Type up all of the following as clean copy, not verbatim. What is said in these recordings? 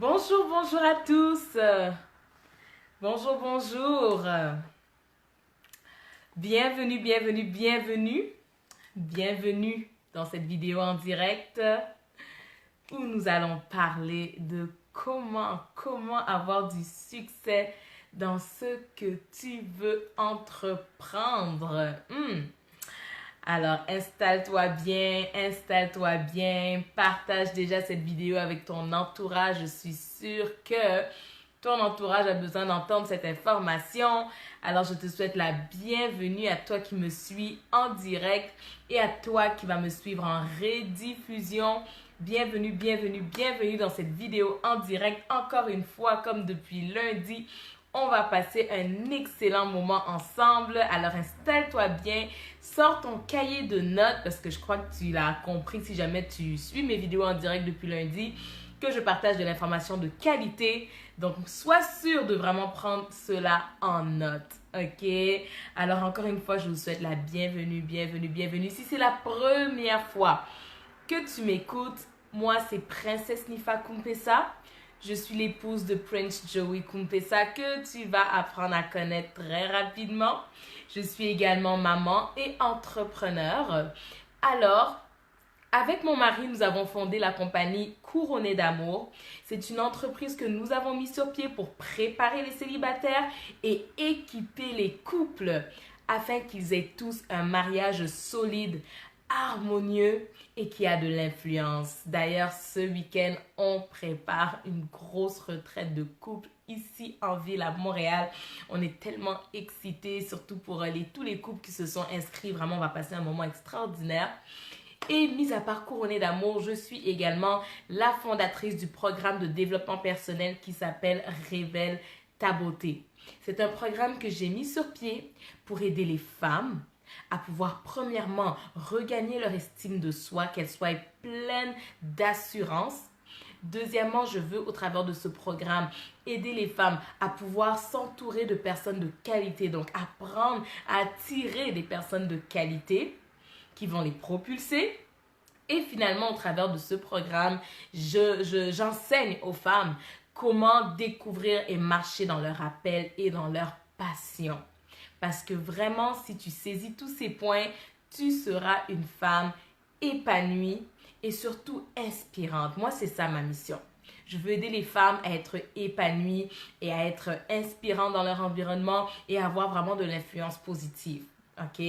Bonjour, bonjour à tous. Bonjour, bonjour. Bienvenue, bienvenue, bienvenue. Bienvenue dans cette vidéo en direct où nous allons parler de comment avoir du succès dans ce que tu veux entreprendre. Alors, installe-toi bien, partage déjà cette vidéo avec ton entourage. Je suis sûre que ton entourage a besoin d'entendre cette information. Alors, je te souhaite la bienvenue à toi qui me suis en direct et à toi qui va me suivre en rediffusion. Bienvenue, bienvenue, bienvenue dans cette vidéo en direct. Encore une fois, comme depuis lundi, on va passer un excellent moment ensemble. Alors installe-toi bien, sors ton cahier de notes parce que je crois que tu l'as compris si jamais tu suis mes vidéos en direct depuis lundi, que je partage de l'information de qualité. Donc sois sûr de vraiment prendre cela en note. Ok? Alors encore une fois, je vous souhaite la bienvenue, bienvenue, bienvenue. Si c'est la première fois que tu m'écoutes, moi c'est Princesse Nifa Kumpesa. Je suis l'épouse de Prince Joey Kumpesa que tu vas apprendre à connaître très rapidement. Je suis également maman et entrepreneur. Alors, avec mon mari, nous avons fondé la compagnie Couronnée d'amour. C'est une entreprise que nous avons mise sur pied pour préparer les célibataires et équiper les couples afin qu'ils aient tous un mariage solide, harmonieux et qui a de l'influence. D'ailleurs, ce week-end, on prépare une grosse retraite de couple ici en ville à Montréal. On est tellement excités, surtout pour tous les couples qui se sont inscrits. Vraiment, on va passer un moment extraordinaire. Et mis à part Couronnée d'amour, je suis également la fondatrice du programme de développement personnel qui s'appelle Révèle ta beauté. C'est un programme que j'ai mis sur pied pour aider les femmes à pouvoir premièrement regagner leur estime de soi, qu'elles soient pleines d'assurance. Deuxièmement, je veux au travers de ce programme aider les femmes à pouvoir s'entourer de personnes de qualité, donc apprendre à attirer des personnes de qualité qui vont les propulser. Et finalement, au travers de ce programme, j'enseigne aux femmes comment découvrir et marcher dans leur appel et dans leur passion. Parce que vraiment, si tu saisis tous ces points, tu seras une femme épanouie et surtout inspirante. Moi, c'est ça ma mission. Je veux aider les femmes à être épanouies et à être inspirantes dans leur environnement et à avoir vraiment de l'influence positive. OK?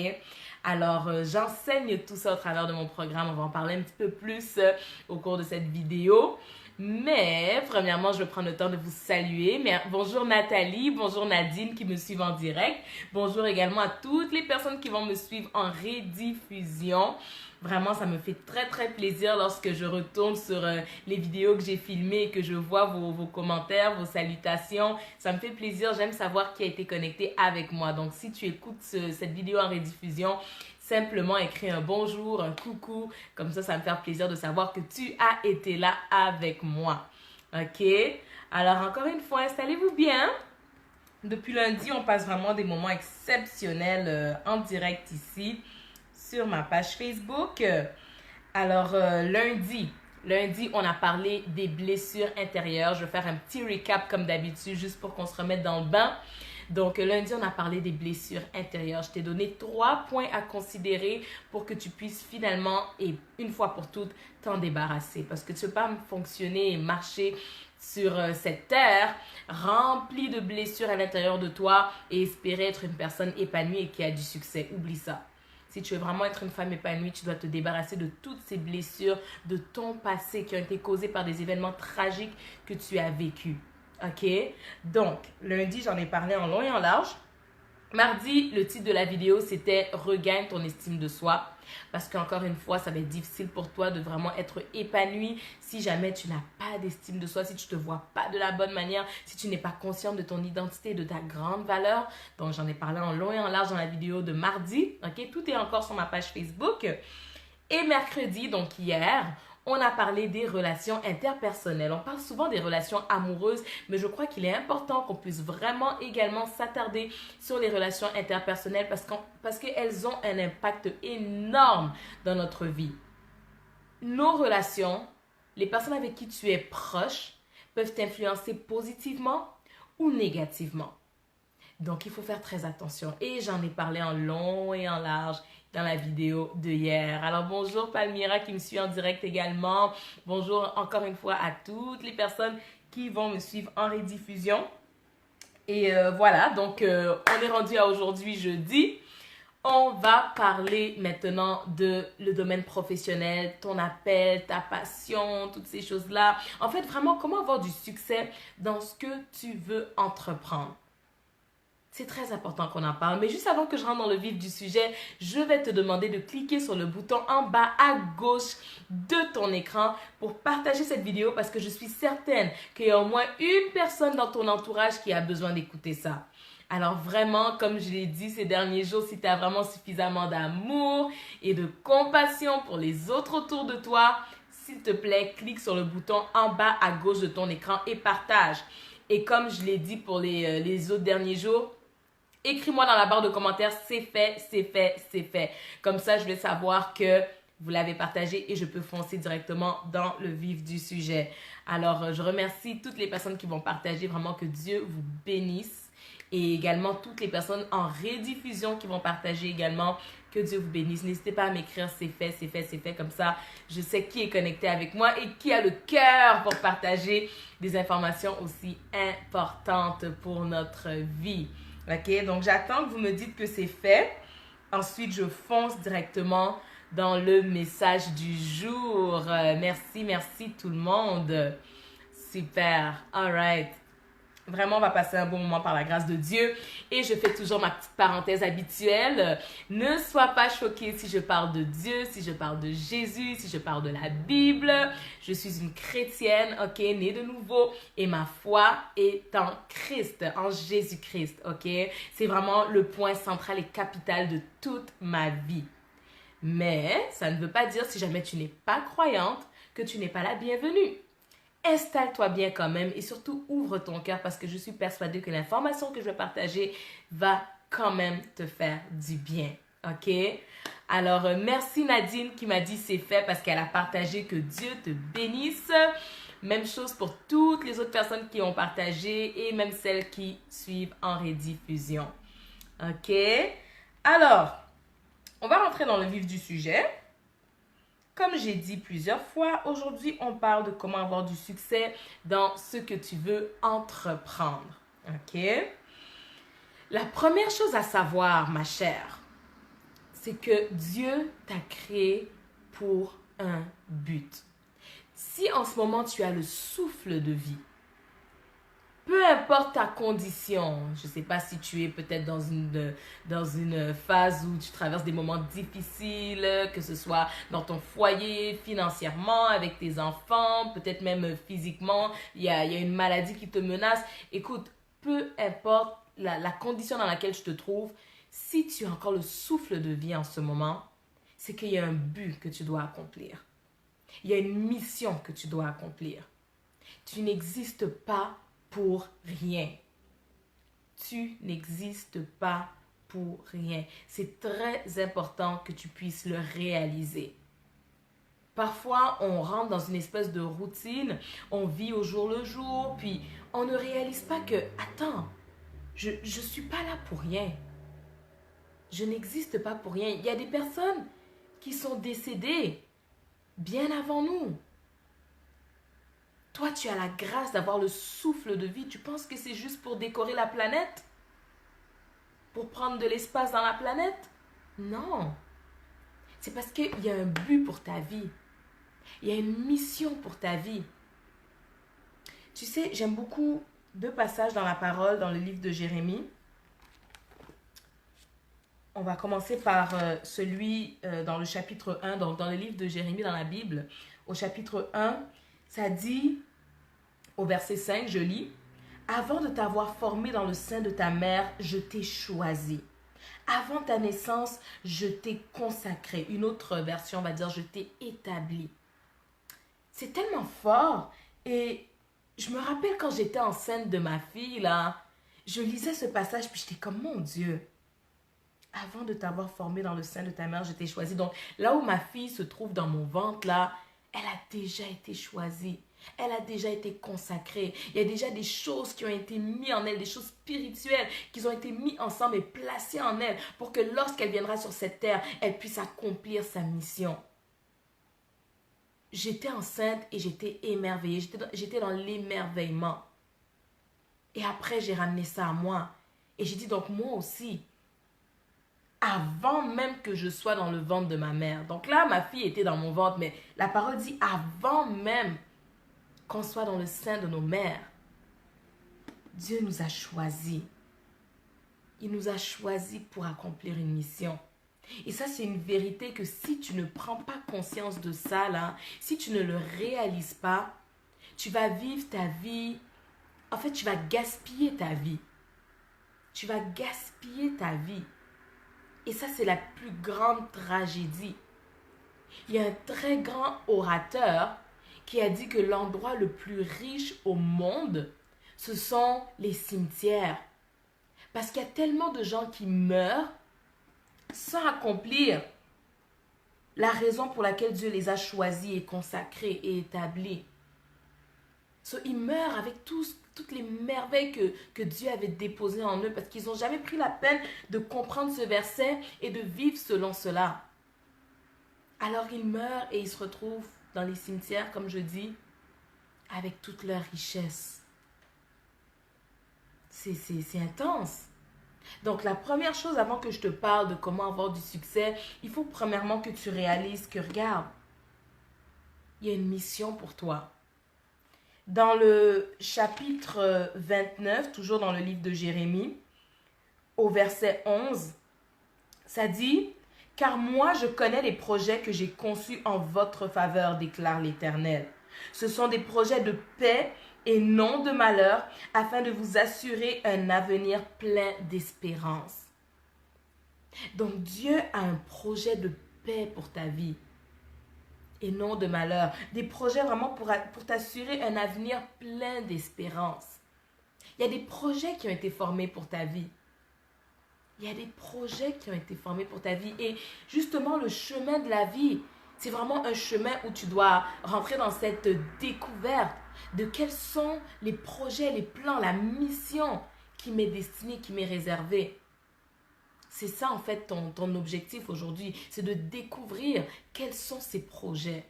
Alors, j'enseigne tout ça au travers de mon programme. On va en parler un petit peu plus au cours de cette vidéo. Mais, premièrement, je vais prendre le temps de vous saluer. Bonjour Nathalie, bonjour Nadine qui me suivent en direct. Bonjour également à toutes les personnes qui vont me suivre en rediffusion. Vraiment, ça me fait très, très plaisir lorsque je retourne sur les vidéos que j'ai filmées et que je vois vos commentaires, vos salutations. Ça me fait plaisir. J'aime savoir qui a été connecté avec moi. Donc, si tu écoutes cette vidéo en rediffusion, simplement écris un bonjour, un coucou. Comme ça me fait plaisir de savoir que tu as été là avec moi. OK? Alors, encore une fois, installez-vous bien. Depuis lundi, on passe vraiment des moments exceptionnels en direct ici sur ma page Facebook. Alors, lundi, on a parlé des blessures intérieures. Je vais faire un petit recap comme d'habitude, juste pour qu'on se remette dans le bain. Donc, lundi, on a parlé des blessures intérieures. Je t'ai donné 3 points à considérer pour que tu puisses finalement, et une fois pour toutes, t'en débarrasser. Parce que tu ne peux pas fonctionner et marcher sur cette terre remplie de blessures à l'intérieur de toi et espérer être une personne épanouie et qui a du succès. Oublie ça. Si tu veux vraiment être une femme épanouie, tu dois te débarrasser de toutes ces blessures de ton passé qui ont été causées par des événements tragiques que tu as vécus. OK? Donc, lundi, j'en ai parlé en long et en large. Mardi, le titre de la vidéo, c'était « Regagne ton estime de soi ». Parce qu'encore une fois, ça va être difficile pour toi de vraiment être épanoui si jamais tu n'as pas d'estime de soi, si tu ne te vois pas de la bonne manière, si tu n'es pas consciente de ton identité, de ta grande valeur. Donc, j'en ai parlé en long et en large dans la vidéo de mardi. OK? Tout est encore sur ma page Facebook. Et mercredi, donc hier, on a parlé des relations interpersonnelles. On parle souvent des relations amoureuses, mais je crois qu'il est important qu'on puisse vraiment également s'attarder sur les relations interpersonnelles parce qu'elles ont un impact énorme dans notre vie. Nos relations, les personnes avec qui tu es proche, peuvent t'influencer positivement ou négativement. Donc, il faut faire très attention. Et j'en ai parlé en long et en large dans la vidéo de hier. Alors, bonjour Palmyra qui me suit en direct également. Bonjour encore une fois à toutes les personnes qui vont me suivre en rediffusion. Et voilà, donc on est rendu à aujourd'hui jeudi. On va parler maintenant de le domaine professionnel, ton appel, ta passion, toutes ces choses-là. En fait, vraiment, comment avoir du succès dans ce que tu veux entreprendre. C'est très important qu'on en parle. Mais juste avant que je rentre dans le vif du sujet, je vais te demander de cliquer sur le bouton en bas à gauche de ton écran pour partager cette vidéo parce que je suis certaine qu'il y a au moins une personne dans ton entourage qui a besoin d'écouter ça. Alors vraiment, comme je l'ai dit ces derniers jours, si tu as vraiment suffisamment d'amour et de compassion pour les autres autour de toi, s'il te plaît, clique sur le bouton en bas à gauche de ton écran et partage. Et comme je l'ai dit pour les autres derniers jours, écris-moi dans la barre de commentaires, c'est fait, c'est fait, c'est fait. Comme ça, je vais savoir que vous l'avez partagé et je peux foncer directement dans le vif du sujet. Alors, je remercie toutes les personnes qui vont partager, vraiment que Dieu vous bénisse. Et également toutes les personnes en rediffusion qui vont partager également, que Dieu vous bénisse. N'hésitez pas à m'écrire, c'est fait, c'est fait, c'est fait. Comme ça, je sais qui est connecté avec moi et qui a le cœur pour partager des informations aussi importantes pour notre vie. OK? Donc, j'attends que vous me dites que c'est fait. Ensuite, je fonce directement dans le message du jour. Merci tout le monde. Super. All right. Vraiment, on va passer un bon moment par la grâce de Dieu. Et je fais toujours ma petite parenthèse habituelle. Ne sois pas choqué si je parle de Dieu, si je parle de Jésus, si je parle de la Bible. Je suis une chrétienne, ok, née de nouveau. Et ma foi est en Christ, en Jésus-Christ, ok. C'est vraiment le point central et capital de toute ma vie. Mais ça ne veut pas dire, si jamais tu n'es pas croyante, que tu n'es pas la bienvenue. Installe-toi bien quand même et surtout ouvre ton cœur parce que je suis persuadée que l'information que je vais partager va quand même te faire du bien. OK? Alors, merci Nadine qui m'a dit c'est fait parce qu'elle a partagé que Dieu te bénisse. Même chose pour toutes les autres personnes qui ont partagé et même celles qui suivent en rediffusion. OK? Alors, on va rentrer dans le vif du sujet. Comme j'ai dit plusieurs fois, aujourd'hui, on parle de comment avoir du succès dans ce que tu veux entreprendre. OK? La première chose à savoir, ma chère, c'est que Dieu t'a créé pour un but. Si en ce moment, tu as le souffle de vie, peu importe ta condition, je ne sais pas si tu es peut-être dans une phase où tu traverses des moments difficiles, que ce soit dans ton foyer, financièrement, avec tes enfants, peut-être même physiquement, il y a une maladie qui te menace. Écoute, peu importe la condition dans laquelle tu te trouves, si tu as encore le souffle de vie en ce moment, c'est qu'il y a un but que tu dois accomplir. Il y a une mission que tu dois accomplir. Tu n'existes pas pour rien. Tu n'existes pas pour rien. C'est très important que tu puisses le réaliser. Parfois, on rentre dans une espèce de routine, on vit au jour le jour, puis on ne réalise pas que, attends, je ne suis pas là pour rien. Je n'existe pas pour rien. Il y a des personnes qui sont décédées bien avant nous. Toi, tu as la grâce d'avoir le souffle de vie. Tu penses que c'est juste pour décorer la planète? Pour prendre de l'espace dans la planète? Non. C'est parce qu'il y a un but pour ta vie. Il y a une mission pour ta vie. Tu sais, j'aime beaucoup deux passages dans la parole, dans le livre de Jérémie. On va commencer par celui dans le chapitre 1, donc dans le livre de Jérémie dans la Bible. Au chapitre 1, ça dit, au verset 5, je lis, « Avant de t'avoir formé dans le sein de ta mère, je t'ai choisi. Avant ta naissance, je t'ai consacré. » Une autre version va dire, « Je t'ai établi. » C'est tellement fort. Et je me rappelle quand j'étais enceinte de ma fille, là, je lisais ce passage, puis j'étais comme, mon Dieu, avant de t'avoir formé dans le sein de ta mère, je t'ai choisi. Donc, là où ma fille se trouve dans mon ventre, là, elle a déjà été choisie. Elle a déjà été consacrée. Il y a déjà des choses qui ont été mises en elle, des choses spirituelles qui ont été mises ensemble et placées en elle pour que lorsqu'elle viendra sur cette terre, elle puisse accomplir sa mission. J'étais enceinte et j'étais émerveillée. J'étais dans l'émerveillement. Et après, j'ai ramené ça à moi. Et j'ai dit donc moi aussi, avant même que je sois dans le ventre de ma mère. Donc là, ma fille était dans mon ventre, mais la parole dit avant même qu'on soit dans le sein de nos mères. Dieu nous a choisis. Il nous a choisis pour accomplir une mission. Et ça, c'est une vérité que si tu ne prends pas conscience de ça, là, si tu ne le réalises pas, tu vas vivre ta vie. En fait, tu vas gaspiller ta vie. Tu vas gaspiller ta vie. Et ça, c'est la plus grande tragédie. Il y a un très grand orateur qui a dit que l'endroit le plus riche au monde, ce sont les cimetières. Parce qu'il y a tellement de gens qui meurent sans accomplir la raison pour laquelle Dieu les a choisis et consacrés et établis. Ils meurent avec toutes les merveilles que Dieu avait déposées en eux parce qu'ils n'ont jamais pris la peine de comprendre ce verset et de vivre selon cela. Alors ils meurent et ils se retrouvent dans les cimetières, comme je dis, avec toute leur richesse. C'est intense. Donc la première chose avant que je te parle de comment avoir du succès, il faut premièrement que tu réalises que regarde, il y a une mission pour toi. Dans le chapitre 29, toujours dans le livre de Jérémie, au verset 11, ça dit « Car moi je connais les projets que j'ai conçus en votre faveur, déclare l'Éternel. Ce sont des projets de paix et non de malheur, afin de vous assurer un avenir plein d'espérance. » Donc Dieu a un projet de paix pour ta vie et non de malheur. Des projets vraiment pour t'assurer un avenir plein d'espérance. Il y a des projets qui ont été formés pour ta vie. Il y a des projets qui ont été formés pour ta vie. Et justement, le chemin de la vie, c'est vraiment un chemin où tu dois rentrer dans cette découverte de quels sont les projets, les plans, la mission qui m'est destinée, qui m'est réservée. C'est ça en fait ton objectif aujourd'hui, c'est de découvrir quels sont ces projets.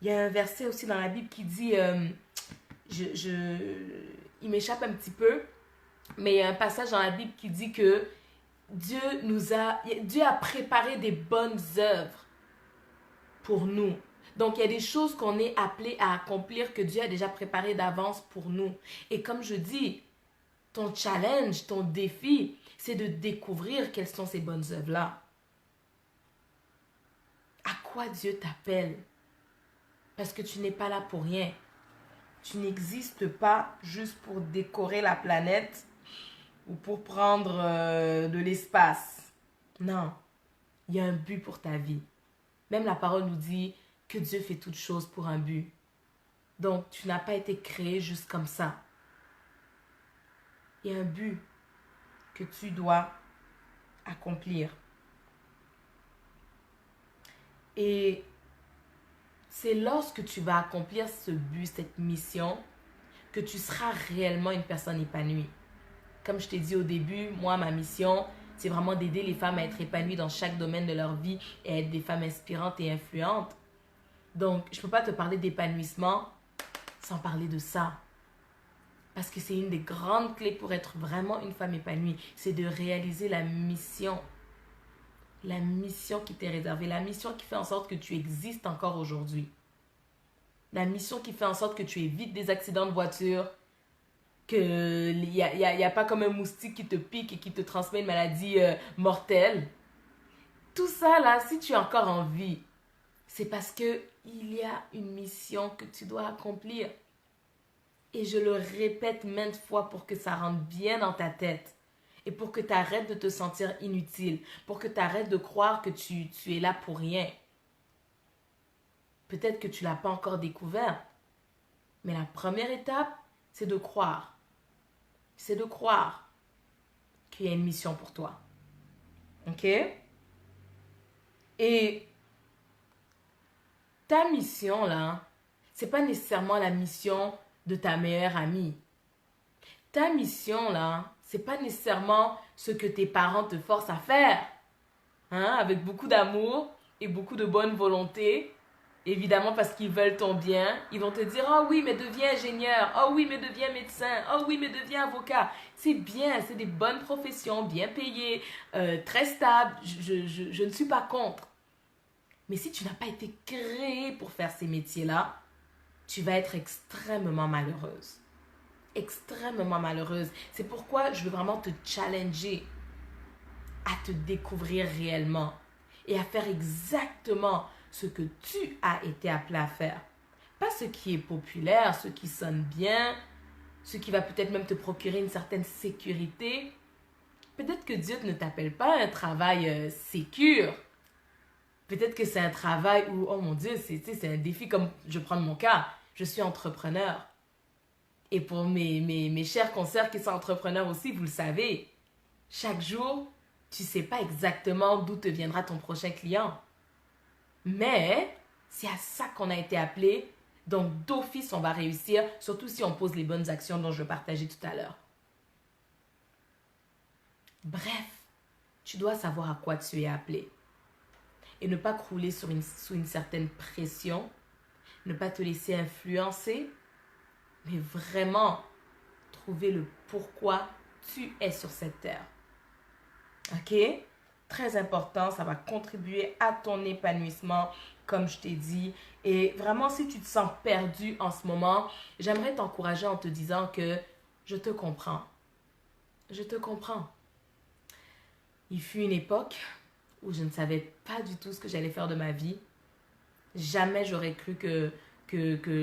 Il y a un verset aussi dans la Bible qui dit, il m'échappe un petit peu, mais il y a un passage dans la Bible qui dit que Dieu a préparé des bonnes œuvres pour nous. Donc, il y a des choses qu'on est appelé à accomplir que Dieu a déjà préparées d'avance pour nous. Et comme je dis, ton challenge, ton défi, c'est de découvrir quelles sont ces bonnes œuvres-là. À quoi Dieu t'appelle? Parce que tu n'es pas là pour rien. Tu n'existes pas juste pour décorer la planète ou pour prendre de l'espace. Non, il y a un but pour ta vie. Même la parole nous dit que Dieu fait toutes choses pour un but. Donc, tu n'as pas été créé juste comme ça. Il y a un but que tu dois accomplir. Et c'est lorsque tu vas accomplir ce but, cette mission, que tu seras réellement une personne épanouie. Comme je t'ai dit au début, moi, ma mission, c'est vraiment d'aider les femmes à être épanouies dans chaque domaine de leur vie et à être des femmes inspirantes et influentes. Donc, je ne peux pas te parler d'épanouissement sans parler de ça. Parce que c'est une des grandes clés pour être vraiment une femme épanouie. C'est de réaliser la mission. La mission qui t'est réservée. La mission qui fait en sorte que tu existes encore aujourd'hui. La mission qui fait en sorte que tu évites des accidents de voiture. Qu'il n'y a pas comme un moustique qui te pique et qui te transmet une maladie mortelle. Tout ça là, si tu es encore en vie, c'est parce qu'il y a une mission que tu dois accomplir. Et je le répète maintes fois pour que ça rentre bien dans ta tête. Et pour que tu arrêtes de te sentir inutile. Pour que tu arrêtes de croire que tu es là pour rien. Peut-être que tu ne l'as pas encore découvert. Mais la première étape, c'est de croire. C'est de croire qu'il y a une mission pour toi. Ok? Et ta mission, là, c'est pas nécessairement la mission de ta meilleure amie. Ta mission, là, c'est pas nécessairement ce que tes parents te forcent à faire. Hein, avec beaucoup d'amour et beaucoup de bonne volonté. Évidemment, parce qu'ils veulent ton bien. Ils vont te dire, oh oui, mais deviens ingénieur. Oh oui, mais deviens médecin. Oh oui, mais deviens avocat. C'est bien, c'est des bonnes professions, bien payées, très stables. Je ne suis pas contre. Mais si tu n'as pas été créé pour faire ces métiers-là, tu vas être extrêmement malheureuse. Extrêmement malheureuse. C'est pourquoi je veux vraiment te challenger à te découvrir réellement et à faire exactement ce que tu as été appelé à faire. Pas ce qui est populaire, ce qui sonne bien, ce qui va peut-être même te procurer une certaine sécurité. Peut-être que Dieu ne t'appelle pas à un travail sécure. Peut-être que c'est un travail où, oh mon Dieu, c'est un défi. Comme je prends mon cas, je suis entrepreneur. Et pour mes chers consoeurs qui sont entrepreneurs aussi, vous le savez, chaque jour, tu ne sais pas exactement d'où te viendra ton prochain client. Mais c'est à ça qu'on a été appelé. Donc d'office, on va réussir, surtout si on pose les bonnes actions dont je partageais tout à l'heure. Bref, tu dois savoir à quoi tu es appelé. Et ne pas crouler sous une certaine pression. Ne pas te laisser influencer. Mais vraiment trouver le pourquoi tu es sur cette terre. Ok? Très important, ça va contribuer à ton épanouissement, comme je t'ai dit. Et vraiment, si tu te sens perdu en ce moment, j'aimerais t'encourager en te disant que je te comprends. Je te comprends. Il fut une époque où je ne savais pas du tout ce que j'allais faire de ma vie. Jamais j'aurais cru que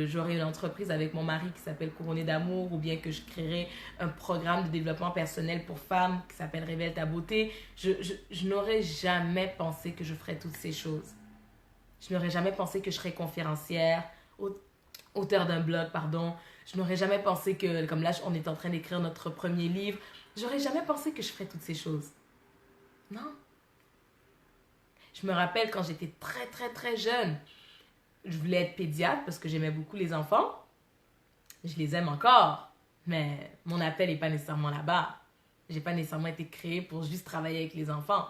j'aurais une entreprise avec mon mari qui s'appelle Couronné d'amour, ou bien que je créerais un programme de développement personnel pour femmes qui s'appelle Révèle ta beauté. Je n'aurais jamais pensé que je ferais toutes ces choses. Je n'aurais jamais pensé que je serais conférencière, auteur d'un blog, pardon. Je n'aurais jamais pensé que, comme là, on est en train d'écrire notre premier livre, j'aurais jamais pensé que je ferais toutes ces choses. Non. Je me rappelle quand j'étais très, très, très jeune, je voulais être pédiatre parce que j'aimais beaucoup les enfants. Je les aime encore, mais mon appel n'est pas nécessairement là-bas. J'ai pas nécessairement été créée pour juste travailler avec les enfants.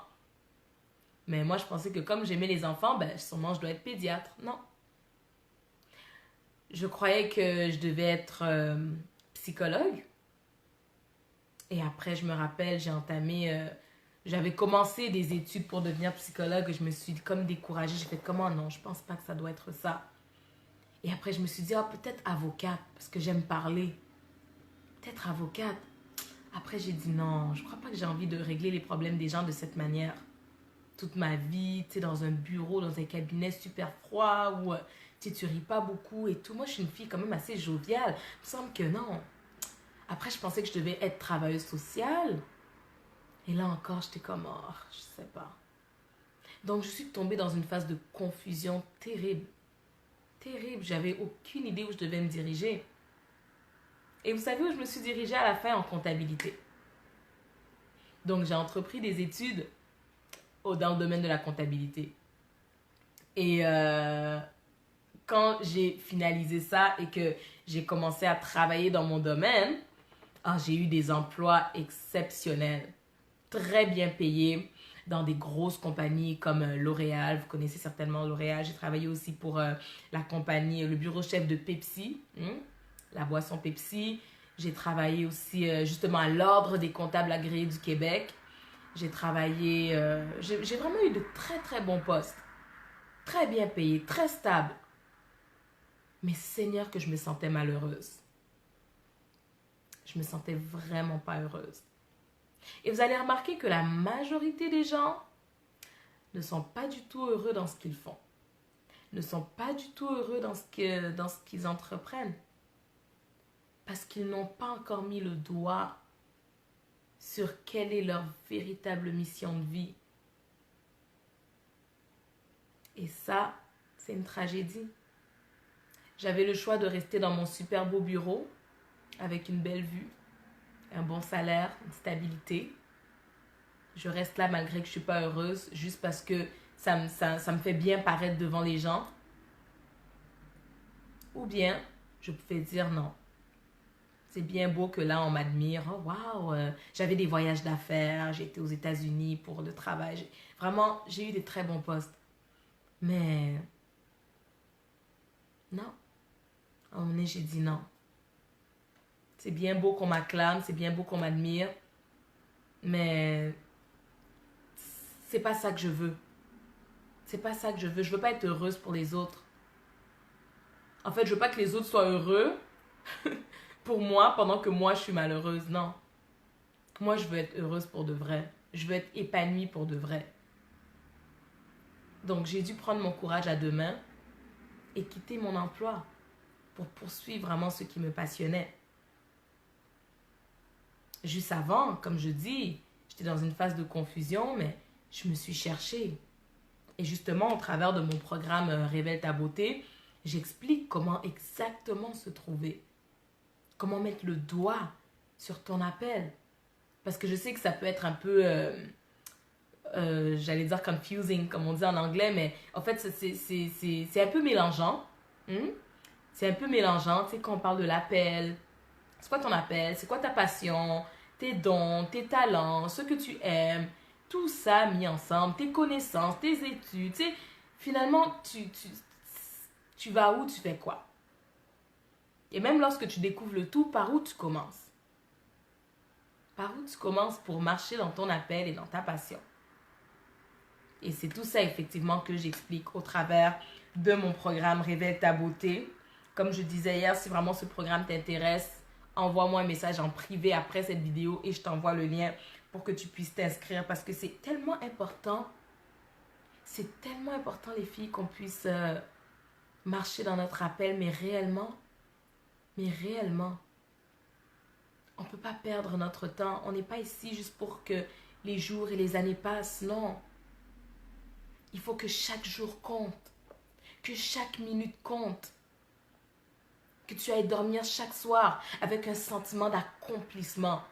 Mais moi, je pensais que comme j'aimais les enfants, ben sûrement je dois être pédiatre. Non. Je croyais que je devais être psychologue. Et après, je me rappelle, j'avais commencé des études pour devenir psychologue et je me suis comme découragée. J'ai fait comment? Non, je pense pas que ça doit être ça. Et après, je me suis dit, peut-être avocate, parce que j'aime parler. Peut-être avocate. Après, j'ai dit non, je crois pas que j'ai envie de régler les problèmes des gens de cette manière. Toute ma vie, tu sais, dans un bureau, dans un cabinet super froid, où tu ris pas beaucoup et tout. Moi, je suis une fille quand même assez joviale. Il me semble que non. Après, je pensais que je devais être travailleuse sociale. Et là encore, j'étais comme, je sais pas. Donc, je suis tombée dans une phase de confusion terrible. Terrible. J'avais aucune idée où je devais me diriger. Et vous savez où je me suis dirigée à la fin? En comptabilité. Donc, j'ai entrepris des études dans le domaine de la comptabilité. Et quand j'ai finalisé ça et que j'ai commencé à travailler dans mon domaine, j'ai eu des emplois exceptionnels, très bien payés, dans des grosses compagnies comme L'Oréal. Vous connaissez certainement L'Oréal. J'ai travaillé aussi pour la compagnie, le bureau chef de Pepsi, la boisson Pepsi. J'ai travaillé aussi justement à l'Ordre des comptables agréés du Québec. J'ai travaillé, j'ai vraiment eu de très très bons postes, très bien payés, très stables. Mais Seigneur, que je me sentais malheureuse. Je me sentais vraiment pas heureuse. Et vous allez remarquer que la majorité des gens ne sont pas du tout heureux dans ce qu'ils font. Ne sont pas du tout heureux dans ce qu'ils entreprennent. Parce qu'ils n'ont pas encore mis le doigt sur quelle est leur véritable mission de vie. Et ça, c'est une tragédie. J'avais le choix de rester dans mon super beau bureau avec une belle vue, un bon salaire, une stabilité. Je reste là malgré que je ne suis pas heureuse, juste parce que ça me fait bien paraître devant les gens. Ou bien, je pouvais dire non. C'est bien beau que là, on m'admire. Oh, waouh, j'avais des voyages d'affaires, j'étais aux États-Unis pour le travail. Vraiment, j'ai eu des très bons postes. Mais non, à un moment donné, j'ai dit non. C'est bien beau qu'on m'acclame, c'est bien beau qu'on m'admire, mais c'est pas ça que je veux. C'est pas ça que je veux. Je veux pas être heureuse pour les autres. En fait, je veux pas que les autres soient heureux pour moi pendant que moi je suis malheureuse. Non. Moi, je veux être heureuse pour de vrai. Je veux être épanouie pour de vrai. Donc, j'ai dû prendre mon courage à deux mains et quitter mon emploi pour poursuivre vraiment ce qui me passionnait. Juste avant, comme je dis, j'étais dans une phase de confusion, mais je me suis cherchée. Et justement, au travers de mon programme Révèle ta beauté, j'explique comment exactement se trouver. Comment mettre le doigt sur ton appel. Parce que je sais que ça peut être un peu, j'allais dire confusing, comme on dit en anglais, mais en fait, c'est un peu mélangeant. Hmm? C'est un peu mélangeant, tu sais, quand on parle de l'appel. C'est quoi ton appel? C'est quoi ta passion? Tes dons, tes talents, ce que tu aimes, tout ça mis ensemble, tes connaissances, tes études, tu sais, finalement, tu vas où, tu fais quoi? Et même lorsque tu découvres le tout, par où tu commences? Par où tu commences pour marcher dans ton appel et dans ta passion? Et c'est tout ça, effectivement, que j'explique au travers de mon programme Révèle ta beauté. Comme je disais hier, si vraiment ce programme t'intéresse, envoie-moi un message en privé après cette vidéo et je t'envoie le lien pour que tu puisses t'inscrire parce que c'est tellement important. C'est tellement important, les filles, qu'on puisse marcher dans notre appel, mais réellement, on ne peut pas perdre notre temps. On n'est pas ici juste pour que les jours et les années passent, non. Il faut que chaque jour compte, que chaque minute compte, que tu ailles dormir chaque soir avec un sentiment d'accomplissement.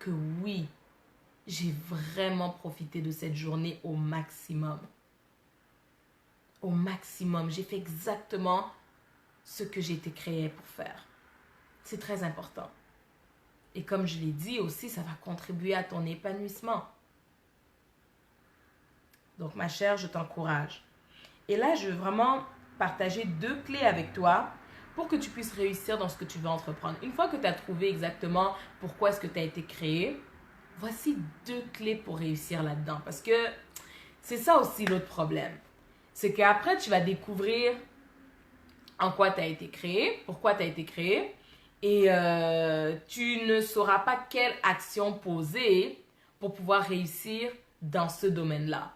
Que oui, j'ai vraiment profité de cette journée au maximum. Au maximum. J'ai fait exactement ce que j'ai été créée pour faire. C'est très important. Et comme je l'ai dit aussi, ça va contribuer à ton épanouissement. Donc, ma chère, je t'encourage. Et là, je veux vraiment partager 2 clés avec toi pour que tu puisses réussir dans ce que tu veux entreprendre. Une fois que tu as trouvé exactement pourquoi est-ce que tu as été créé, voici 2 clés pour réussir là-dedans. Parce que c'est ça aussi l'autre problème. C'est qu'après, tu vas découvrir en quoi tu as été créé, pourquoi tu as été créé, et tu ne sauras pas quelle action poser pour pouvoir réussir dans ce domaine-là.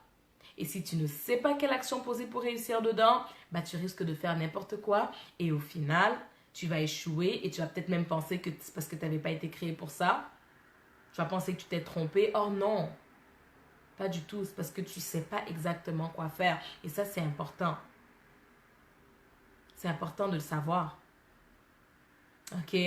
Et si tu ne sais pas quelle action poser pour réussir dedans, bah, tu risques de faire n'importe quoi. Et au final, tu vas échouer et tu vas peut-être même penser que c'est parce que tu n'avais pas été créé pour ça. Tu vas penser que tu t'es trompé. Or non, pas du tout. C'est parce que tu ne sais pas exactement quoi faire. Et ça, c'est important. C'est important de le savoir. Ok?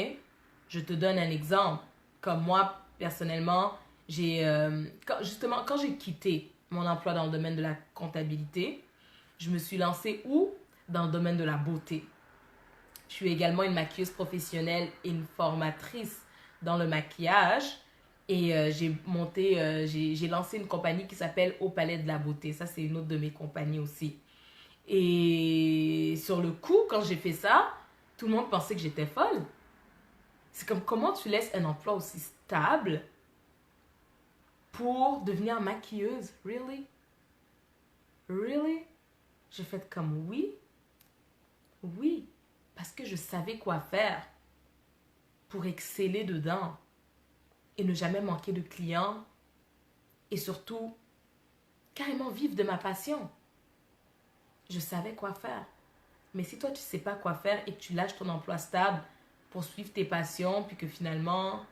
Je te donne un exemple. Comme moi, personnellement, justement, quand j'ai quitté mon emploi dans le domaine de la comptabilité, je me suis lancée où? Dans le domaine de la beauté. Je suis également une maquilleuse professionnelle et une formatrice dans le maquillage. Et j'ai lancé une compagnie qui s'appelle Au Palais de la Beauté. Ça, c'est une autre de mes compagnies aussi. Et sur le coup, quand j'ai fait ça, tout le monde pensait que j'étais folle. C'est comme comment tu laisses un emploi aussi stable pour devenir maquilleuse? Really? Really? J'ai fait comme oui. Oui. Parce que je savais quoi faire pour exceller dedans et ne jamais manquer de clients et surtout carrément vivre de ma passion. Je savais quoi faire. Mais si toi tu ne sais pas quoi faire et que tu lâches ton emploi stable pour suivre tes passions puis que finalement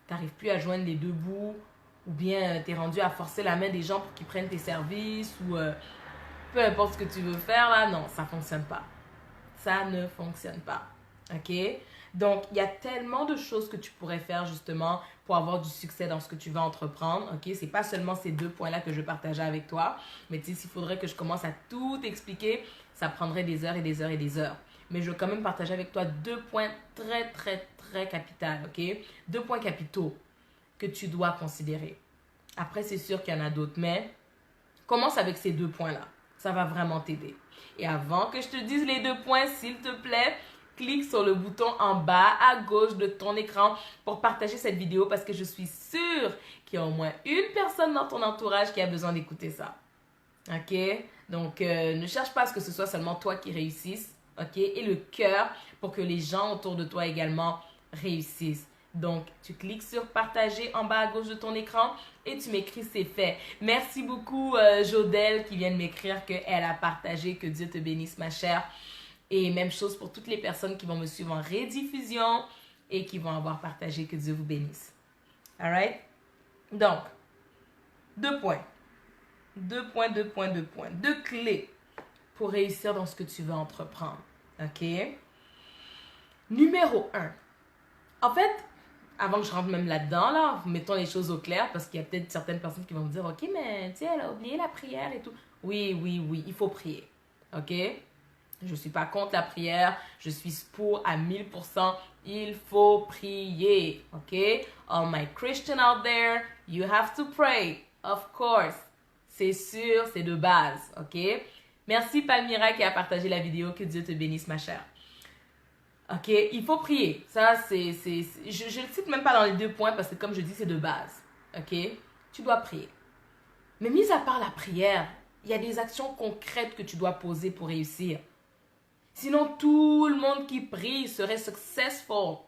tu n'arrives plus à joindre les deux bouts ou bien tu es rendu à forcer la main des gens pour qu'ils prennent tes services ou peu importe ce que tu veux faire là, non, ça ne fonctionne pas. Ça ne fonctionne pas. OK? Donc, il y a tellement de choses que tu pourrais faire justement pour avoir du succès dans ce que tu veux entreprendre. OK? C'est pas seulement ces 2 points-là que je vais partager avec toi. Mais tu sais, s'il faudrait que je commence à tout expliquer, ça prendrait des heures et des heures et des heures. mais je vais quand même partager avec toi 2 points très capitaux, ok? 2 points capitaux que tu dois considérer. Après, c'est sûr qu'il y en a d'autres, mais commence avec ces 2 points-là. Ça va vraiment t'aider. Et avant que je te dise les 2 points, s'il te plaît, clique sur le bouton en bas à gauche de ton écran pour partager cette vidéo parce que je suis sûre qu'il y a au moins une personne dans ton entourage qui a besoin d'écouter ça. Ok? Donc, ne cherche pas à ce que ce soit seulement toi qui réussisse. Ok? Et le cœur pour que les gens autour de toi également réussissent. Donc, tu cliques sur partager en bas à gauche de ton écran et tu m'écris c'est fait. Merci beaucoup Jodelle qui vient de m'écrire qu'elle a partagé. Que Dieu te bénisse ma chère. Et même chose pour toutes les personnes qui vont me suivre en rediffusion et qui vont avoir partagé. Que Dieu vous bénisse. Alright? Donc, 2 points. 2 points. 2 clés pour réussir dans ce que tu veux entreprendre. OK? Numéro 1. En fait, avant que je rentre même là-dedans, là, mettons les choses au clair parce qu'il y a peut-être certaines personnes qui vont me dire « Ok, mais tu sais, elle a oublié la prière et tout. » Oui, il faut prier. OK? Je ne suis pas contre la prière. Je suis pour à 1000%. Il faut prier. OK? All my Christians out there, you have to pray. Of course. C'est sûr, c'est de base. OK? Merci Palmyra qui a partagé la vidéo. Que Dieu te bénisse, ma chère. OK? Il faut prier. Ça, je ne le cite même pas dans les 2 points parce que, comme je dis, c'est de base. OK? Tu dois prier. Mais mis à part la prière, il y a des actions concrètes que tu dois poser pour réussir. Sinon, tout le monde qui prie serait successful.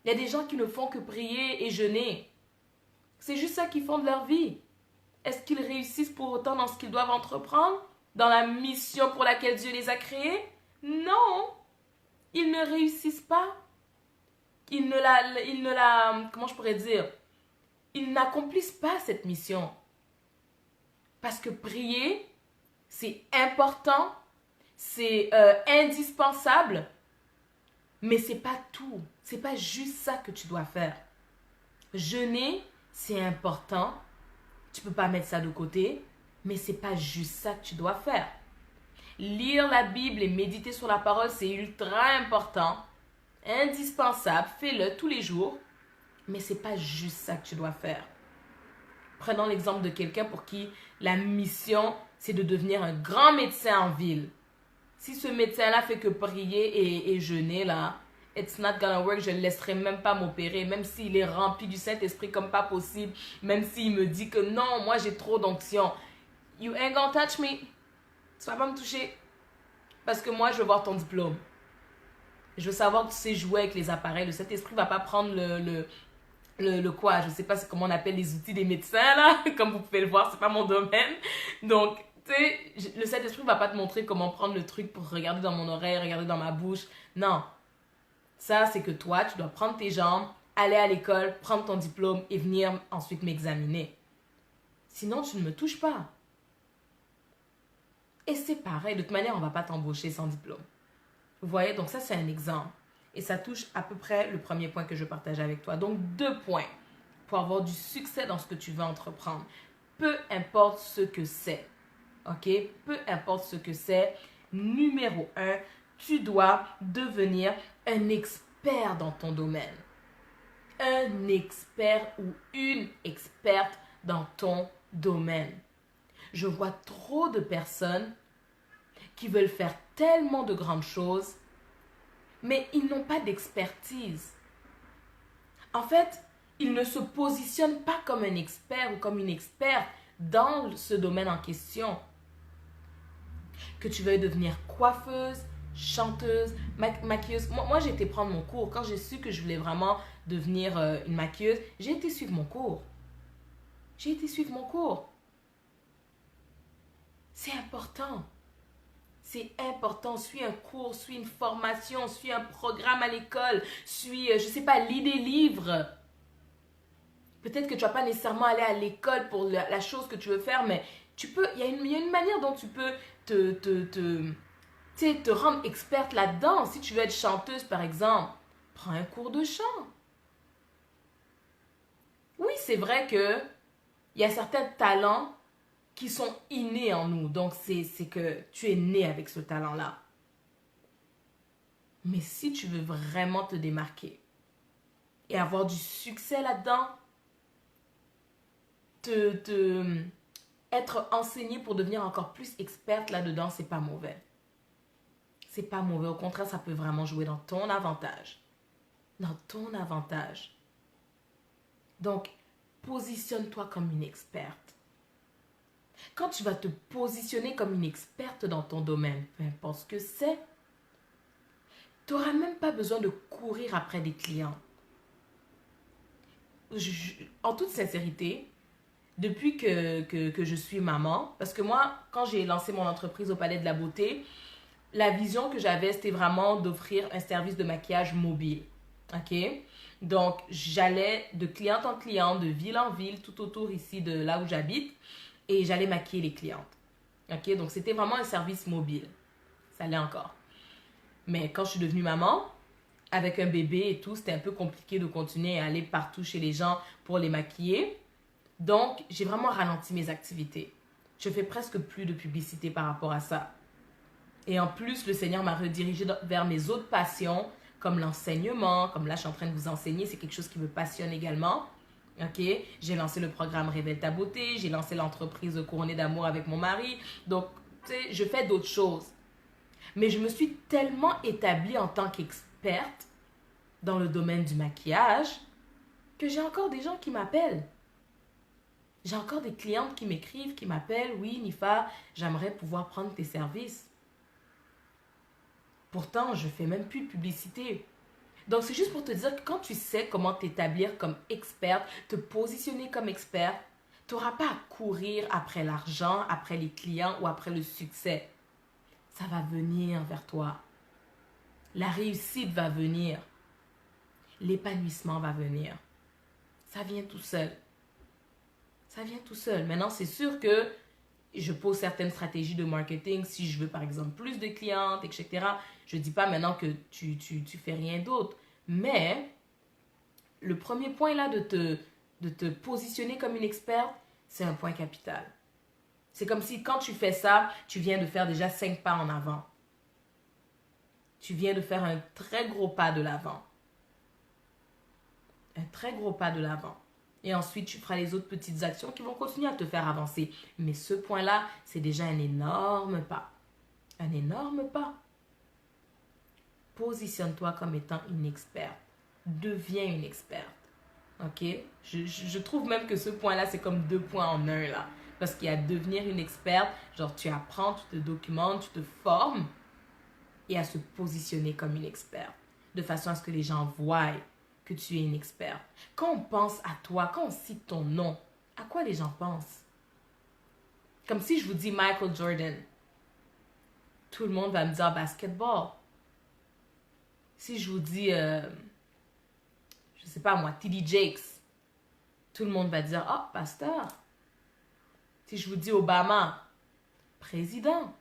Il y a des gens qui ne font que prier et jeûner. C'est juste ça qu'ils font de leur vie. Est-ce qu'ils réussissent pour autant dans ce qu'ils doivent entreprendre? Dans la mission pour laquelle Dieu les a créés? Non. Ils ne réussissent pas. Comment je pourrais dire? Ils n'accomplissent pas cette mission. Parce que prier, c'est important. C'est indispensable, mais c'est pas tout. C'est pas juste ça que tu dois faire. Jeûner, c'est important. Tu peux pas mettre ça de côté, mais c'est pas juste ça que tu dois faire. Lire la Bible et méditer sur la parole, c'est ultra important, indispensable. Fais-le tous les jours, mais c'est pas juste ça que tu dois faire. Prenons l'exemple de quelqu'un pour qui la mission, c'est de devenir un grand médecin en ville. Si ce médecin-là fait que prier et jeûner, là, it's not gonna work, je ne le laisserai même pas m'opérer, même s'il est rempli du Saint-Esprit comme pas possible, même s'il me dit que non, moi j'ai trop d'onction. You ain't gonna touch me. Tu vas pas me toucher. Parce que moi, je veux voir ton diplôme. Je veux savoir que tu sais jouer avec les appareils. Le Saint-Esprit va pas prendre le quoi, je sais pas comment on appelle les outils des médecins, là. Comme vous pouvez le voir, c'est pas mon domaine. Donc, tu sais, le Saint-Esprit va pas te montrer comment prendre le truc pour regarder dans mon oreille, regarder dans ma bouche. Non. Ça, c'est que toi, tu dois prendre tes jambes, aller à l'école, prendre ton diplôme et venir ensuite m'examiner. Sinon, tu ne me touches pas. Et c'est pareil, de toute manière, on va pas t'embaucher sans diplôme. Vous voyez, donc ça, c'est un exemple. Et ça touche à peu près le premier point que je partage avec toi. Donc, 2 points pour avoir du succès dans ce que tu veux entreprendre. Peu importe ce que c'est. OK? Peu importe ce que c'est. Numéro 1, tu dois devenir un expert dans ton domaine. Un expert ou une experte dans ton domaine. Je vois trop de personnes qui veulent faire tellement de grandes choses, mais ils n'ont pas d'expertise. En fait, ils ne se positionnent pas comme un expert ou comme une experte dans ce domaine en question. Que tu veuilles devenir coiffeuse, chanteuse, maquilleuse. Moi, j'ai été prendre mon cours. Quand j'ai su que je voulais vraiment devenir une maquilleuse, j'ai été suivre mon cours. C'est important. C'est important. Suis un cours, suis une formation, suis un programme à l'école, lis des livres. Peut-être que tu ne vas pas nécessairement aller à l'école pour la chose que tu veux faire, mais il y a une manière dont tu peux te rendre experte là-dedans. Si tu veux être chanteuse, par exemple, prends un cours de chant. Oui, c'est vrai que il y a certains talents qui sont innés en nous. Donc, c'est que tu es né avec ce talent-là. Mais si tu veux vraiment te démarquer et avoir du succès là-dedans, être enseigné pour devenir encore plus experte là-dedans, c'est pas mauvais. C'est pas mauvais. Au contraire, ça peut vraiment jouer dans ton avantage. Dans ton avantage. Donc, positionne-toi comme une experte. Quand tu vas te positionner comme une experte dans ton domaine, peu importe ce que c'est, tu n'auras même pas besoin de courir après des clients. En toute sincérité, depuis que je suis maman, parce que moi, quand j'ai lancé mon entreprise au Palais de la Beauté, la vision que j'avais, c'était vraiment d'offrir un service de maquillage mobile. OK? Donc, j'allais de cliente en cliente, de ville en ville, tout autour ici de là où j'habite, et j'allais maquiller les clientes. OK? Donc, c'était vraiment un service mobile. Ça l'est encore. Mais quand je suis devenue maman, avec un bébé et tout, c'était un peu compliqué de continuer à aller partout chez les gens pour les maquiller. Donc, j'ai vraiment ralenti mes activités. Je fais presque plus de publicité par rapport à ça. Et en plus, le Seigneur m'a redirigé vers mes autres passions, comme l'enseignement, comme là, je suis en train de vous enseigner, c'est quelque chose qui me passionne également. OK? J'ai lancé le programme Révèle ta beauté, j'ai lancé l'entreprise Couronnée d'amour avec mon mari. Donc, tu sais, je fais d'autres choses. Mais je me suis tellement établie en tant qu'experte dans le domaine du maquillage que j'ai encore des gens qui m'appellent. J'ai encore des clientes qui m'écrivent, qui m'appellent. Oui, Nifa, j'aimerais pouvoir prendre tes services. Pourtant, je ne fais même plus de publicité. Donc, c'est juste pour te dire que quand tu sais comment t'établir comme experte, te positionner comme experte, tu n'auras pas à courir après l'argent, après les clients ou après le succès. Ça va venir vers toi. La réussite va venir. L'épanouissement va venir. Ça vient tout seul. Ça vient tout seul. Maintenant, c'est sûr que je pose certaines stratégies de marketing si je veux, par exemple, plus de clientes, etc. Je ne dis pas maintenant que tu fais rien d'autre. Mais le premier point là de te positionner comme une experte, c'est un point capital. C'est comme si quand tu fais ça, tu viens de faire déjà 5 pas en avant. Tu viens de faire un très gros pas de l'avant. Un très gros pas de l'avant. Et ensuite, tu feras les autres petites actions qui vont continuer à te faire avancer. Mais ce point-là, c'est déjà un énorme pas. Un énorme pas. Positionne-toi comme étant une experte. Deviens une experte. OK? Je trouve même que ce point-là, c'est comme 2 points en un, là. Parce qu'il y a devenir une experte, genre tu apprends, tu te documentes, tu te formes, et à se positionner comme une experte. De façon à ce que les gens voient que tu es une experte. Quand on pense à toi, quand on cite ton nom, à quoi les gens pensent? Comme si je vous dis Michael Jordan. Tout le monde va me dire basketball. Si je vous dis, je sais pas moi, TD Jakes, tout le monde va dire, oh, pasteur. Si je vous dis Obama, président.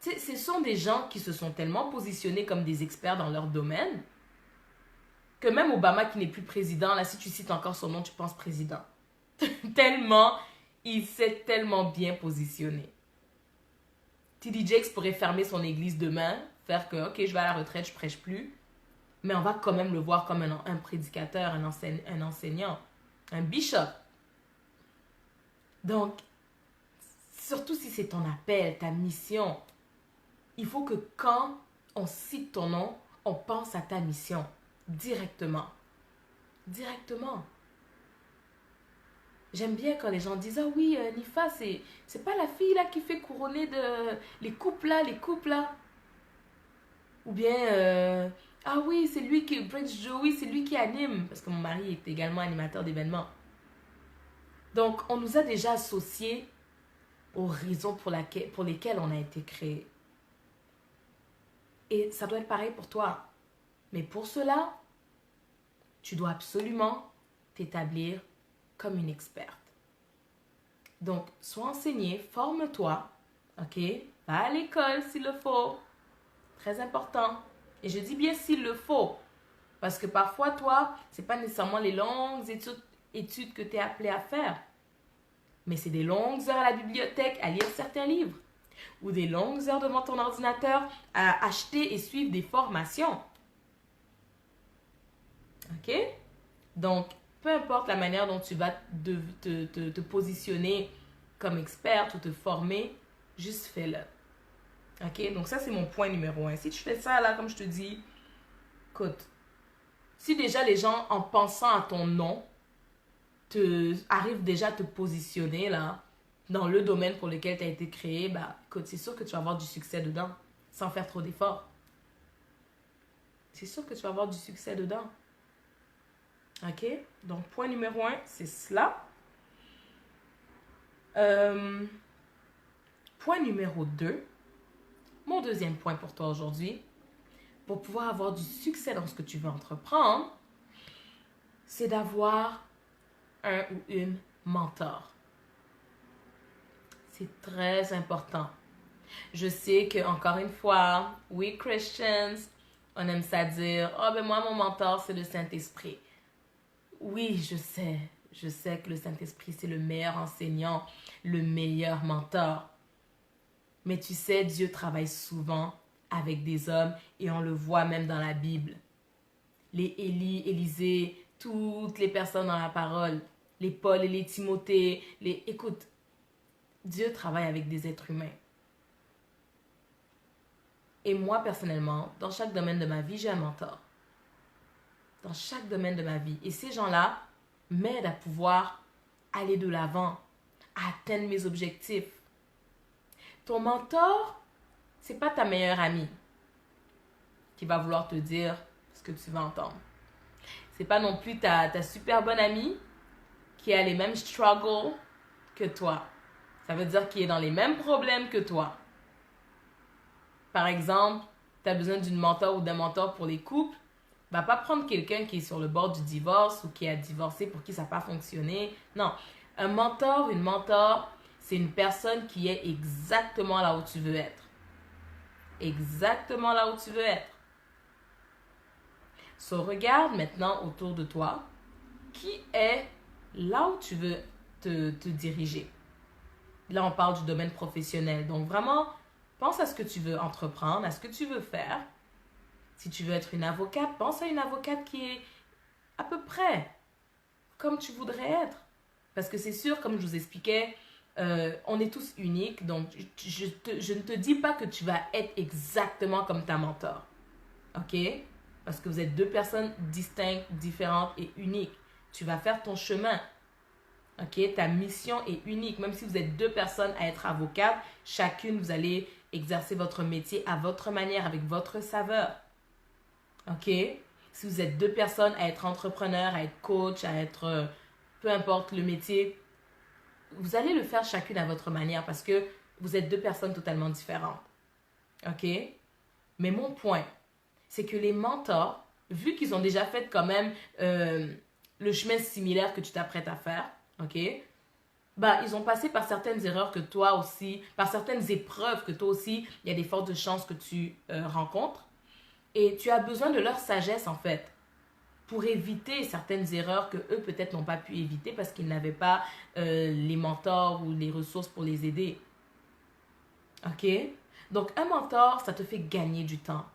Tu sais, ce sont des gens qui se sont tellement positionnés comme des experts dans leur domaine que même Obama qui n'est plus président, là, si tu cites encore son nom, tu penses président. Tellement, il s'est tellement bien positionné. TD Jakes pourrait fermer son église demain, faire que, ok, je vais à la retraite, je prêche plus. Mais on va quand même le voir comme un prédicateur, un enseignant, un bishop. Donc, surtout si c'est ton appel, ta mission, il faut que quand on cite ton nom, on pense à ta mission directement. Directement. J'aime bien quand les gens disent, ah oui, Nifa, c'est pas la fille là qui fait couronner les couples là. Ou bien, ah oui, c'est lui qui, Prince Joey, c'est lui qui anime. Parce que mon mari est également animateur d'événements. Donc, on nous a déjà associés aux raisons pour lesquelles on a été créés. Et ça doit être pareil pour toi. Mais pour cela, tu dois absolument t'établir comme une experte. Donc, sois enseigné, forme-toi, ok? Va à l'école s'il le faut. Très important. Et je dis bien s'il le faut. Parce que parfois, toi, ce n'est pas nécessairement les longues études que tu es appelé à faire. Mais c'est des longues heures à la bibliothèque à lire certains livres. ou des longues heures devant ton ordinateur à acheter et suivre des formations. OK? Donc, peu importe la manière dont tu vas te positionner comme experte ou te former, juste fais-le. OK? Donc, ça, c'est mon point numéro 1. Si tu fais ça, là, comme je te dis, écoute, si déjà les gens, en pensant à ton nom, arrivent déjà à te positionner, là, dans le domaine pour lequel tu as été créé, bah, écoute, c'est sûr que tu vas avoir du succès dedans, sans faire trop d'efforts. C'est sûr que tu vas avoir du succès dedans. OK? Donc, point numéro 1, c'est cela. Point numéro 2, mon deuxième point pour toi aujourd'hui, pour pouvoir avoir du succès dans ce que tu veux entreprendre, c'est d'avoir un ou une mentor. C'est très important. Je sais que, encore une fois, we Christians, on aime ça dire, « Oh, ben moi, mon mentor, c'est le Saint-Esprit. » Oui, je sais que le Saint-Esprit, c'est le meilleur enseignant, le meilleur mentor. Mais tu sais, Dieu travaille souvent avec des hommes et on le voit même dans la Bible. Les Élie, Élisée, toutes les personnes dans la parole, les Paul et les Timothée, écoute, Dieu travaille avec des êtres humains. Et moi, personnellement, dans chaque domaine de ma vie, j'ai un mentor. Dans chaque domaine de ma vie. Et ces gens-là m'aident à pouvoir aller de l'avant, à atteindre mes objectifs. Ton mentor, c'est pas ta meilleure amie qui va vouloir te dire ce que tu vas entendre. C'est pas non plus ta super bonne amie qui a les mêmes struggles que toi. Ça veut dire qu'il est dans les mêmes problèmes que toi. Par exemple, tu as besoin d'une mentor ou d'un mentor pour les couples. Va pas prendre quelqu'un qui est sur le bord du divorce ou qui a divorcé pour qui ça n'a pas fonctionné. Non, un mentor, une mentor, c'est une personne qui est exactement là où tu veux être. Exactement là où tu veux être. So, regarde maintenant autour de toi qui est là où tu veux te diriger. Là, on parle du domaine professionnel. Donc, vraiment, pense à ce que tu veux entreprendre, à ce que tu veux faire. Si tu veux être une avocate, pense à une avocate qui est à peu près comme tu voudrais être. Parce que c'est sûr, comme je vous expliquais, on est tous uniques. Donc, je ne te dis pas que tu vas être exactement comme ta mentor. OK? Parce que vous êtes deux personnes distinctes, différentes et uniques. Tu vas faire ton chemin. OK? Ta mission est unique. Même si vous êtes deux personnes à être avocate, chacune, vous allez exercer votre métier à votre manière, avec votre saveur. OK? Si vous êtes deux personnes à être entrepreneur, à être coach, à être peu importe le métier, vous allez le faire chacune à votre manière parce que vous êtes deux personnes totalement différentes. OK? Mais mon point, c'est que les mentors, vu qu'ils ont déjà fait quand même le chemin similaire que tu t'apprêtes à faire, OK? Bah, ils ont passé par certaines erreurs que toi aussi, par certaines épreuves que toi aussi, il y a des fortes chances que tu rencontres. Et tu as besoin de leur sagesse, en fait, pour éviter certaines erreurs que eux, peut-être, n'ont pas pu éviter parce qu'ils n'avaient pas les mentors ou les ressources pour les aider. OK? Donc, un mentor, ça te fait gagner du temps.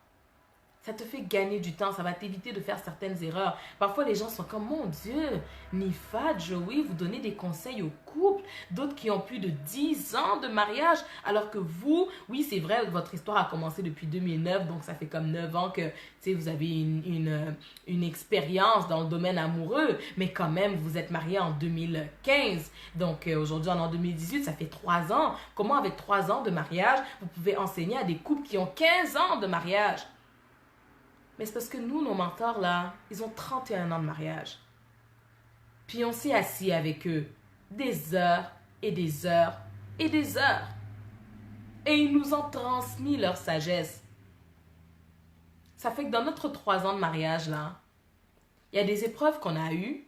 Ça te fait gagner du temps, ça va t'éviter de faire certaines erreurs. Parfois, les gens sont comme, mon Dieu, Nifa, Joey, vous donnez des conseils aux couples, d'autres qui ont plus de 10 ans de mariage, alors que vous, oui, c'est vrai, votre histoire a commencé depuis 2009, donc ça fait comme 9 ans que vous avez une expérience dans le domaine amoureux, mais quand même, vous êtes mariés en 2015. Donc, aujourd'hui, en 2018, ça fait 3 ans. Comment, avec 3 ans de mariage, vous pouvez enseigner à des couples qui ont 15 ans de mariage? Mais c'est parce que nous, nos mentors, là, ils ont 31 ans de mariage. Puis on s'est assis avec eux des heures et des heures et des heures. Et ils nous ont transmis leur sagesse. Ça fait que dans notre 3 ans de mariage, là, il y a des épreuves qu'on a eues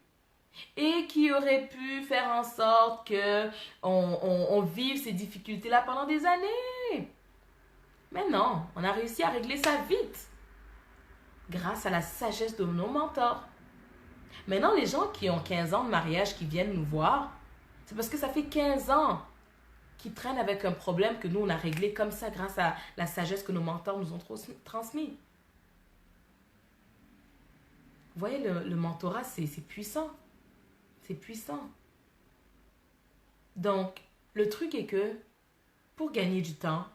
et qui auraient pu faire en sorte que on vive ces difficultés-là pendant des années. Mais non, on a réussi à régler ça vite. Grâce à la sagesse de nos mentors. Maintenant, les gens qui ont 15 ans de mariage qui viennent nous voir, c'est parce que ça fait 15 ans qui traînent avec un problème que nous, on a réglé comme ça grâce à la sagesse que nos mentors nous ont transmis. Vous voyez, le mentorat, c'est puissant. C'est puissant. Donc, le truc est que pour gagner du temps,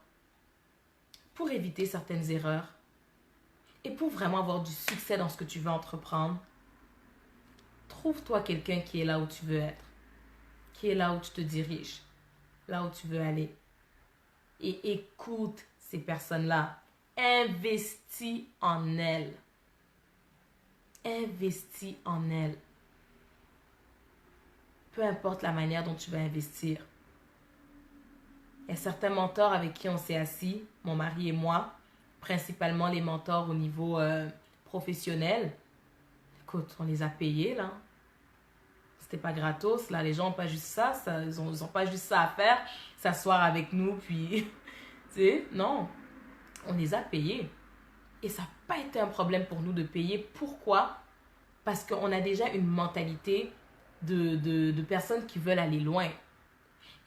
pour éviter certaines erreurs et pour vraiment avoir du succès dans ce que tu veux entreprendre, trouve-toi quelqu'un qui est là où tu veux être, qui est là où tu te diriges, là où tu veux aller. Et écoute ces personnes-là. Investis en elles. Investis en elles. Peu importe la manière dont tu vas investir. Il y a certains mentors avec qui on s'est assis, mon mari et moi, principalement les mentors au niveau professionnel. Écoute, on les a payés là. C'était pas gratos, là, les gens n'ont pas juste ça, ils ont pas juste ça à faire, s'asseoir avec nous, puis, tu sais, non, on les a payés. Et ça n'a pas été un problème pour nous de payer. Pourquoi? Parce qu'on a déjà une mentalité de personnes qui veulent aller loin.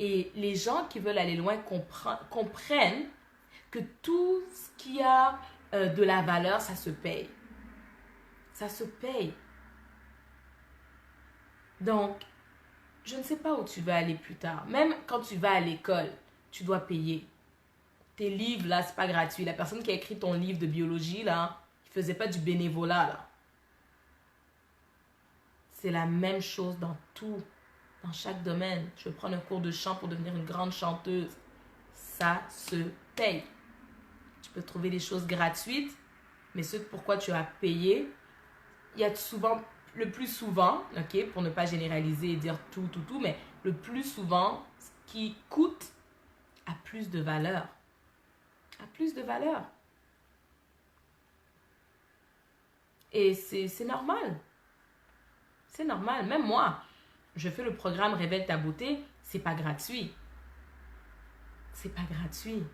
Et les gens qui veulent aller loin comprennent que tout ce qui a de la valeur, ça se paye. Ça se paye. Donc, je ne sais pas où tu vas aller plus tard. Même quand tu vas à l'école, tu dois payer. Tes livres, là, c'est pas gratuit. La personne qui a écrit ton livre de biologie, là, il faisait pas du bénévolat, là. C'est la même chose dans tout, dans chaque domaine. Je veux prendre un cours de chant pour devenir une grande chanteuse. Ça se paye. Tu peux trouver des choses gratuites, mais ce pourquoi tu as payé, il y a souvent... Le plus souvent, ok, pour ne pas généraliser et dire tout, mais le plus souvent, ce qui coûte a plus de valeur. A plus de valeur. Et c'est normal. C'est normal. Même moi, je fais le programme Révèle ta beauté, c'est pas gratuit. C'est pas gratuit.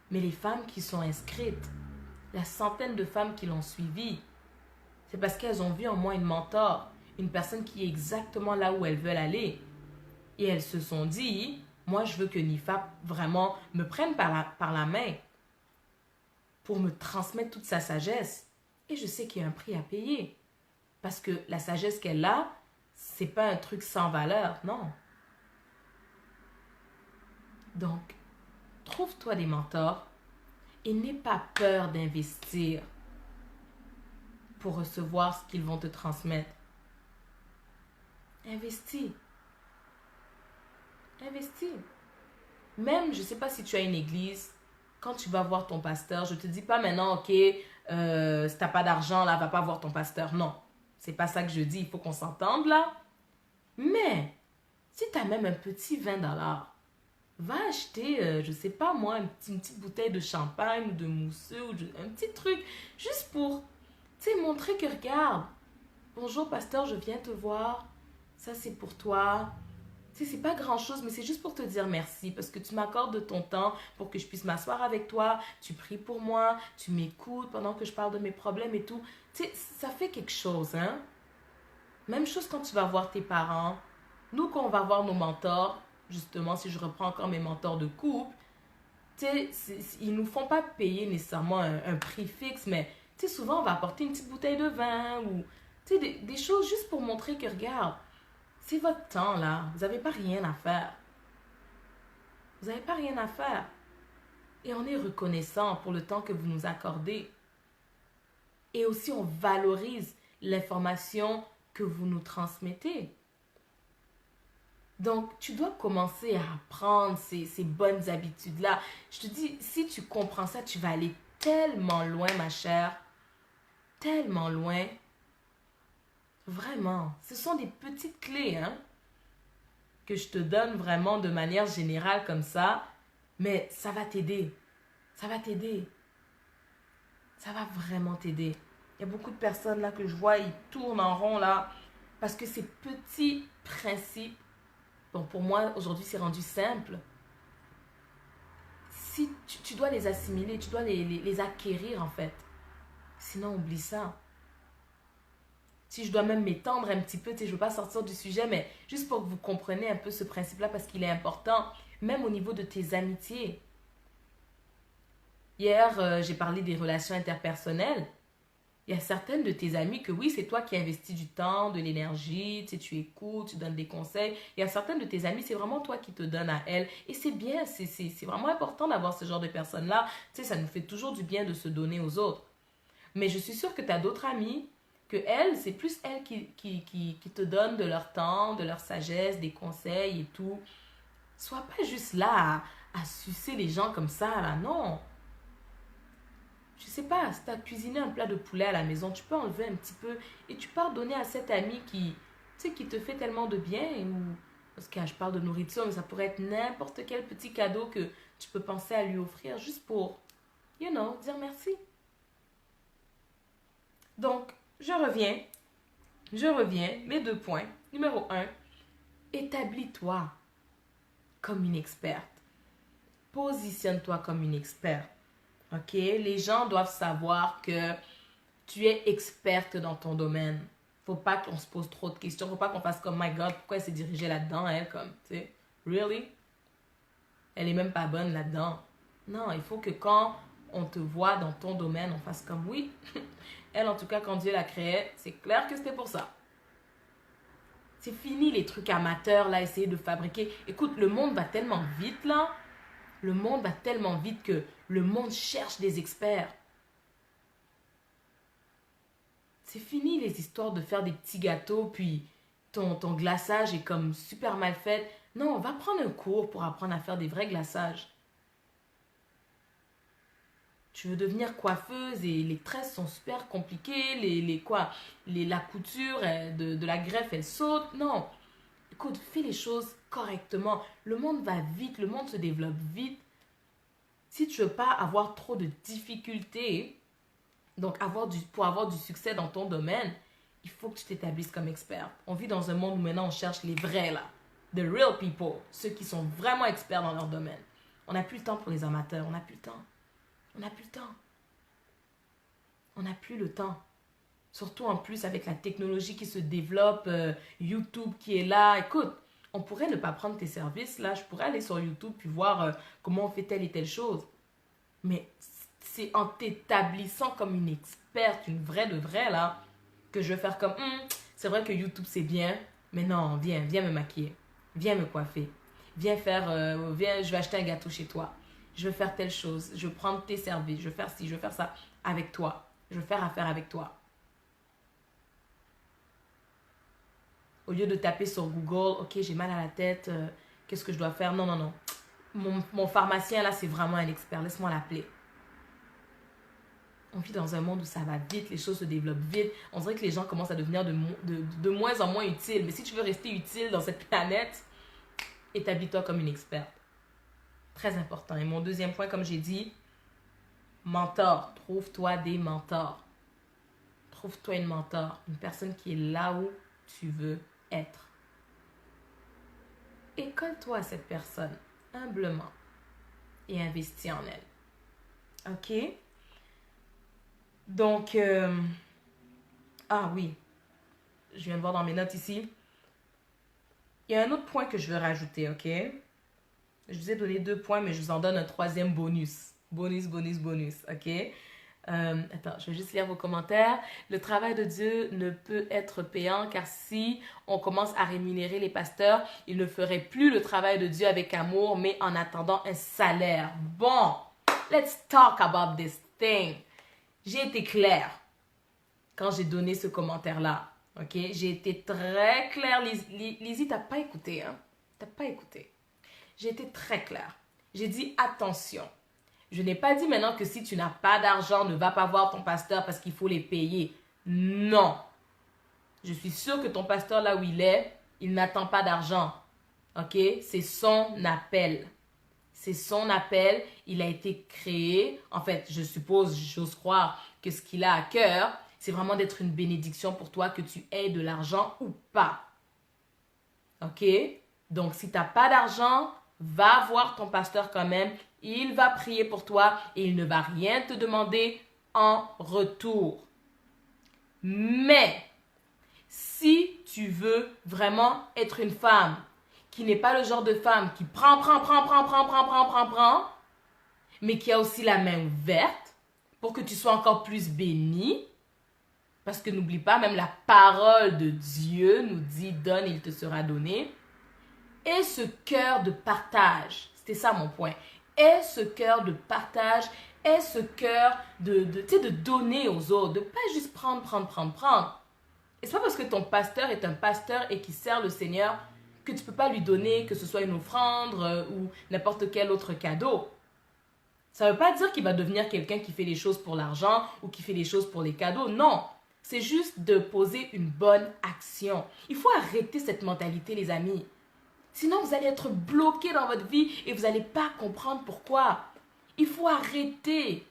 Mais les femmes qui sont inscrites, la centaine de femmes qui l'ont suivi, c'est parce qu'elles ont vu en moi une mentor, une personne qui est exactement là où elles veulent aller. Et elles se sont dit, moi je veux que Nifa vraiment me prenne par la main pour me transmettre toute sa sagesse. Et je sais qu'il y a un prix à payer. Parce que la sagesse qu'elle a, c'est pas un truc sans valeur, non. Donc, trouve-toi des mentors et n'aie pas peur d'investir pour recevoir ce qu'ils vont te transmettre. Investis. Investis. Même, je ne sais pas si tu as une église, quand tu vas voir ton pasteur, je ne te dis pas maintenant, ok, si tu n'as pas d'argent, là, va pas voir ton pasteur. Non, c'est pas ça que je dis, il faut qu'on s'entende là. Mais, si tu as même un petit 20$, va acheter, je ne sais pas moi, une petite bouteille de champagne ou de mousseux, ou un petit truc, juste pour... Tu sais, montrer que regarde, bonjour pasteur, je viens te voir, ça c'est pour toi. Tu sais, c'est pas grand chose, mais c'est juste pour te dire merci parce que tu m'accordes de ton temps pour que je puisse m'asseoir avec toi, tu pries pour moi, tu m'écoutes pendant que je parle de mes problèmes et tout. Tu sais, ça fait quelque chose, hein. Même chose quand tu vas voir tes parents. Nous, quand on va voir nos mentors, justement, si je reprends encore mes mentors de couple, tu sais, ils nous font pas payer nécessairement un prix fixe, mais tu sais, souvent, on va apporter une petite bouteille de vin ou, tu sais, des choses juste pour montrer que, regarde, c'est votre temps, là. Vous n'avez pas rien à faire. Vous n'avez pas rien à faire. Et on est reconnaissant pour le temps que vous nous accordez. Et aussi, on valorise l'information que vous nous transmettez. Donc, tu dois commencer à apprendre ces bonnes habitudes-là. Je te dis, si tu comprends ça, tu vas aller tellement loin, ma chère. Tellement loin. Vraiment. Ce sont des petites clés, hein, que je te donne vraiment de manière générale comme ça. Mais ça va t'aider. Ça va t'aider. Ça va vraiment t'aider. Il y a beaucoup de personnes là que je vois, ils tournent en rond là. Parce que ces petits principes, bon, pour moi, aujourd'hui, c'est rendu simple. Si tu dois les assimiler, tu dois les acquérir en fait. Sinon, oublie ça. Si je dois même m'étendre un petit peu, tu sais, je ne veux pas sortir du sujet, mais juste pour que vous compreniez un peu ce principe-là parce qu'il est important. Même au niveau de tes amitiés. Hier, j'ai parlé des relations interpersonnelles. Il y a certaines de tes amies que oui, c'est toi qui investis du temps, de l'énergie, tu sais, tu écoutes, tu donnes des conseils. Il y a certaines de tes amies, c'est vraiment toi qui te donnes à elles. Et c'est bien, c'est vraiment important d'avoir ce genre de personnes-là. Tu sais, ça nous fait toujours du bien de se donner aux autres. Mais je suis sûre que tu as d'autres amies, que elles, c'est plus elles qui te donnent de leur temps, de leur sagesse, des conseils et tout. Sois pas juste là à sucer les gens comme ça, là, non. Je sais pas, si tu as cuisiné un plat de poulet à la maison, tu peux enlever un petit peu et tu peux donner à cette amie qui, tu sais, qui te fait tellement de bien. Ou, parce que je parle de nourriture, mais ça pourrait être n'importe quel petit cadeau que tu peux penser à lui offrir juste pour, dire merci. Donc, je reviens, mes 2 points. Numéro 1, établis-toi comme une experte. Positionne-toi comme une experte. OK? Les gens doivent savoir que tu es experte dans ton domaine. Faut pas qu'on se pose trop de questions. Faut pas qu'on fasse comme, my God, pourquoi elle s'est dirigée là-dedans, elle, comme, tu sais, really? Elle est même pas bonne là-dedans. Non, il faut que quand on te voit dans ton domaine, on fasse comme, oui. Elle, en tout cas, quand Dieu la créait, c'est clair que c'était pour ça. C'est fini les trucs amateurs, là, essayer de fabriquer. Écoute, le monde va tellement vite, là. Le monde va tellement vite que le monde cherche des experts. C'est fini les histoires de faire des petits gâteaux, puis ton glaçage est comme super mal fait. Non, on va prendre un cours pour apprendre à faire des vrais glaçages. Tu veux devenir coiffeuse et les tresses sont super compliquées, la couture de la greffe, elle saute. Non, écoute, fais les choses correctement. Le monde va vite, le monde se développe vite. Si tu veux pas avoir trop de difficultés, donc pour avoir du succès dans ton domaine, il faut que tu t'établisses comme expert. On vit dans un monde où maintenant on cherche les vrais là, the real people, ceux qui sont vraiment experts dans leur domaine. On n'a plus le temps pour les amateurs, on n'a plus le temps. On n'a plus le temps. On n'a plus le temps. Surtout en plus avec la technologie qui se développe, YouTube qui est là. Écoute, on pourrait ne pas prendre tes services là. Je pourrais aller sur YouTube puis voir comment on fait telle et telle chose. Mais c'est en t'établissant comme une experte, une vraie de vraie là, que je vais faire comme, c'est vrai que YouTube c'est bien, mais non, viens me maquiller. Viens me coiffer. Viens, je vais acheter un gâteau chez toi. Je vais faire telle chose. Je vais prendre tes services. Je vais faire ci, je vais faire ça avec toi. Je vais faire affaire avec toi. Au lieu de taper sur Google, ok, j'ai mal à la tête, qu'est-ce que je dois faire? Non, non, non. Mon pharmacien là, c'est vraiment un expert. Laisse-moi l'appeler. On vit dans un monde où ça va vite, les choses se développent vite. On dirait que les gens commencent à devenir de moins en moins utiles. Mais si tu veux rester utile dans cette planète, établis-toi comme une experte. Très important. Et mon deuxième point, comme j'ai dit, mentor. Trouve-toi des mentors. Trouve-toi une mentor. Une personne qui est là où tu veux être. Et colle-toi à cette personne, humblement. Et investis en elle. OK? Donc, ah oui, je viens de voir dans mes notes ici. Il y a un autre point que je veux rajouter, ok? Je vous ai donné 2 points, mais je vous en donne un troisième bonus. Bonus, ok? Attends, je vais juste lire vos commentaires. Le travail de Dieu ne peut être payant car si on commence à rémunérer les pasteurs, ils ne feraient plus le travail de Dieu avec amour, mais en attendant un salaire. Bon, let's talk about this thing. J'ai été claire quand j'ai donné ce commentaire-là. Ok? J'ai été très claire. Lizzie, t'as pas écouté, hein? T'as pas écouté. J'ai été très claire. J'ai dit attention. Je n'ai pas dit maintenant que si tu n'as pas d'argent, ne va pas voir ton pasteur parce qu'il faut les payer. Non. Je suis sûre que ton pasteur, là où il est, il n'attend pas d'argent. Ok? C'est son appel. C'est son appel. Il a été créé. En fait, je suppose, j'ose croire que ce qu'il a à cœur, c'est vraiment d'être une bénédiction pour toi, que tu aies de l'argent ou pas. Ok? Donc, si tu n'as pas d'argent, va voir ton pasteur quand même. Il va prier pour toi et il ne va rien te demander en retour. Mais, si tu veux vraiment être une femme qui n'est pas le genre de femme qui prend, mais qui a aussi la main ouverte pour que tu sois encore plus béni. Parce que n'oublie pas, même la parole de Dieu nous dit, donne et il te sera donné. Et ce cœur de partage, c'était ça mon point. Et ce cœur de partage, et ce cœur de donner aux autres, de pas juste prendre. Et c'est pas parce que ton pasteur est un pasteur et qui sert le Seigneur que tu peux pas lui donner, que ce soit une offrande ou n'importe quel autre cadeau. Ça veut pas dire qu'il va devenir quelqu'un qui fait les choses pour l'argent ou qui fait les choses pour les cadeaux. Non, c'est juste de poser une bonne action. Il faut arrêter cette mentalité, les amis. Sinon, vous allez être bloqué dans votre vie et vous n'allez pas comprendre pourquoi. Il faut arrêter.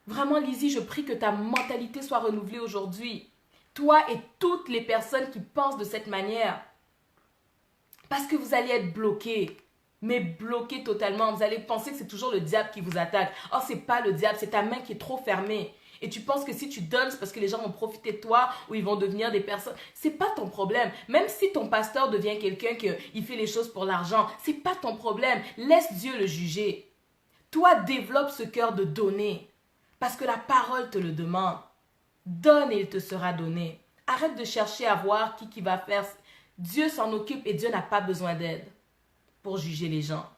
Vraiment, Lizzie, je prie que ta mentalité soit renouvelée aujourd'hui. Toi et toutes les personnes qui pensent de cette manière. Parce que vous allez être bloqué. Mais bloqué totalement. Vous allez penser que c'est toujours le diable qui vous attaque. Oh, c'est pas le diable, c'est ta main qui est trop fermée. Et tu penses que si tu donnes, c'est parce que les gens vont profiter de toi ou ils vont devenir des personnes. C'est pas ton problème. Même si ton pasteur devient quelqu'un qui fait les choses pour l'argent, c'est pas ton problème. Laisse Dieu le juger. Toi, développe ce cœur de donner. Parce que la parole te le demande. Donne et il te sera donné. Arrête de chercher à voir qui va faire. Dieu s'en occupe et Dieu n'a pas besoin d'aide pour juger les gens.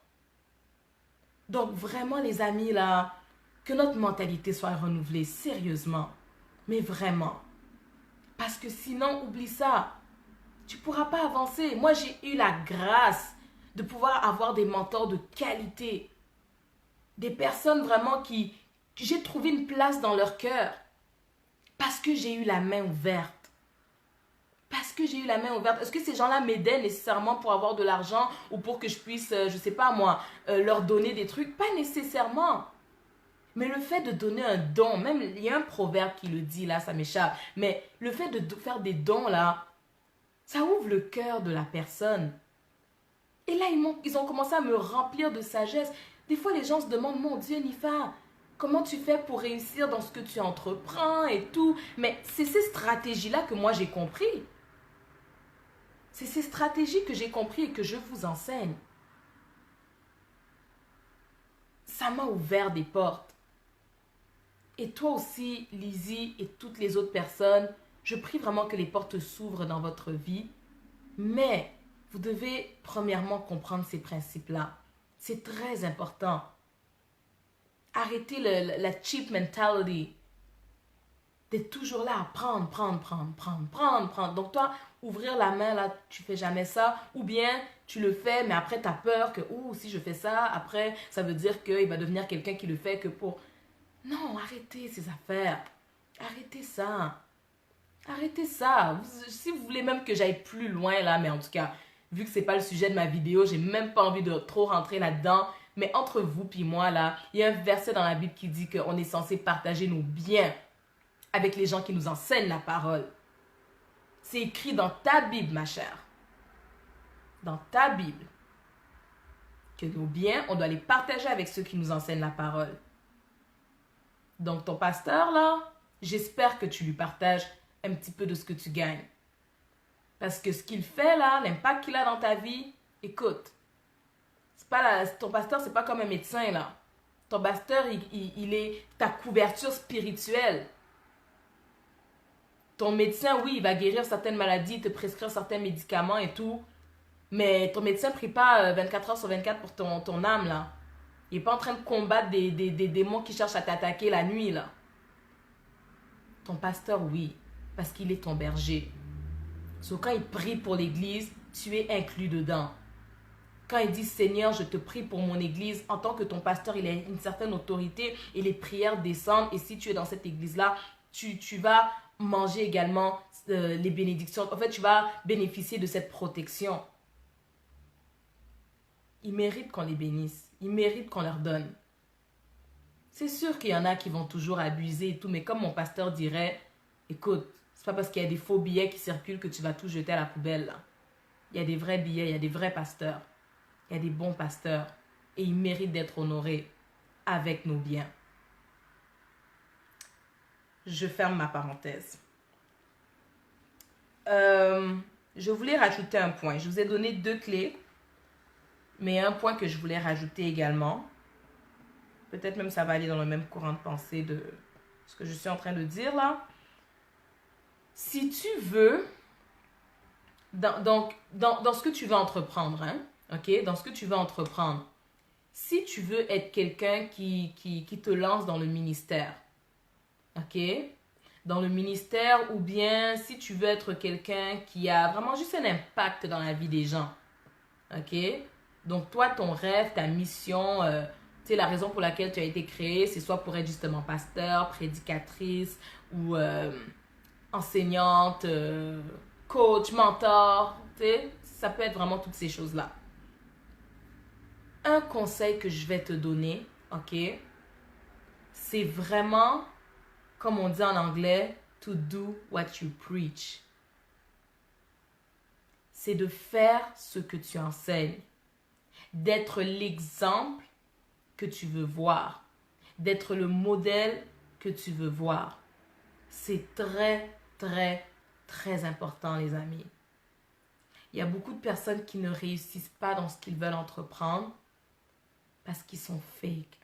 Donc vraiment les amis là, que notre mentalité soit renouvelée sérieusement, mais vraiment. Parce que sinon, oublie ça, tu ne pourras pas avancer. Moi j'ai eu la grâce de pouvoir avoir des mentors de qualité, des personnes vraiment que j'ai trouvé une place dans leur cœur, parce que j'ai eu la main ouverte. Parce que j'ai eu la main ouverte. Est-ce que ces gens-là m'aidaient nécessairement pour avoir de l'argent ou pour que je puisse, je sais pas moi, leur donner des trucs? Pas nécessairement. Mais le fait de donner un don, même il y a un proverbe qui le dit là, ça m'échappe. Mais le fait de faire des dons là, ça ouvre le cœur de la personne. Et là, ils ont commencé à me remplir de sagesse. Des fois, les gens se demandent, mon Dieu, Nifa, comment tu fais pour réussir dans ce que tu entreprends et tout? Mais c'est ces stratégies-là que moi j'ai compris. C'est ces stratégies que j'ai compris et que je vous enseigne. Ça m'a ouvert des portes. Et toi aussi, Lizzie et toutes les autres personnes, je prie vraiment que les portes s'ouvrent dans votre vie. Mais vous devez premièrement comprendre ces principes-là. C'est très important. Arrêtez la cheap mentality. D'être toujours là à prendre. Donc toi, ouvrir la main, là, tu fais jamais ça. Ou bien, tu le fais, mais après, tu as peur que, si je fais ça, après, ça veut dire qu'il va devenir quelqu'un qui le fait que pour... Non, arrêtez ces affaires. Arrêtez ça. Arrêtez ça. Si vous voulez même que j'aille plus loin, là, mais en tout cas, vu que c'est pas le sujet de ma vidéo, j'ai même pas envie de trop rentrer là-dedans. Mais entre vous puis moi, là, il y a un verset dans la Bible qui dit qu'on est censé partager nos biens avec les gens qui nous enseignent la parole. C'est écrit dans ta Bible, ma chère. Dans ta Bible. Que nos biens, on doit les partager avec ceux qui nous enseignent la parole. Donc ton pasteur, là, j'espère que tu lui partages un petit peu de ce que tu gagnes. Parce que ce qu'il fait, là, l'impact qu'il a dans ta vie, écoute, ton pasteur, c'est pas comme un médecin, là. Ton pasteur, il est ta couverture spirituelle. Ton médecin, oui, il va guérir certaines maladies, te prescrire certains médicaments et tout. Mais ton médecin ne prie pas 24 heures sur 24 pour ton âme, là. Il n'est pas en train de combattre des démons qui cherchent à t'attaquer la nuit, là. Ton pasteur, oui, parce qu'il est ton berger. So, quand il prie pour l'église, tu es inclus dedans. Quand il dit, Seigneur, je te prie pour mon église, en tant que ton pasteur, il a une certaine autorité et les prières descendent. Et si tu es dans cette église-là, tu vas manger également les bénédictions. En fait, tu vas bénéficier de cette protection. Ils méritent qu'on les bénisse. Ils méritent qu'on leur donne. C'est sûr qu'il y en a qui vont toujours abuser et tout, mais comme mon pasteur dirait, écoute, c'est pas parce qu'il y a des faux billets qui circulent que tu vas tout jeter à la poubelle, là. Il y a des vrais billets, il y a des vrais pasteurs. Il y a des bons pasteurs. Et ils méritent d'être honorés avec nos biens. Je ferme ma parenthèse. Je voulais rajouter un point. Je vous ai donné 2 clés Mais un point que je voulais rajouter également, peut-être même ça va aller dans le même courant de pensée de ce que je suis en train de dire là. Si tu veux, dans ce que tu veux entreprendre, hein, ok, dans ce que tu veux entreprendre, si tu veux être quelqu'un qui te lance dans le ministère, ok, dans le ministère, ou bien si tu veux être quelqu'un qui a vraiment juste un impact dans la vie des gens, ok, donc toi, ton rêve, ta mission, tu sais, la raison pour laquelle tu as été créé, c'est soit pour être justement pasteur, prédicatrice ou enseignante, coach, mentor, tu sais, ça peut être vraiment toutes ces choses-là. Un conseil que je vais te donner, ok, c'est vraiment, comme on dit en anglais, to do what you preach. C'est de faire ce que tu enseignes, d'être l'exemple que tu veux voir, d'être le modèle que tu veux voir. C'est très, très, très important, les amis. Il y a beaucoup de personnes qui ne réussissent pas dans ce qu'ils veulent entreprendre parce qu'ils sont fake.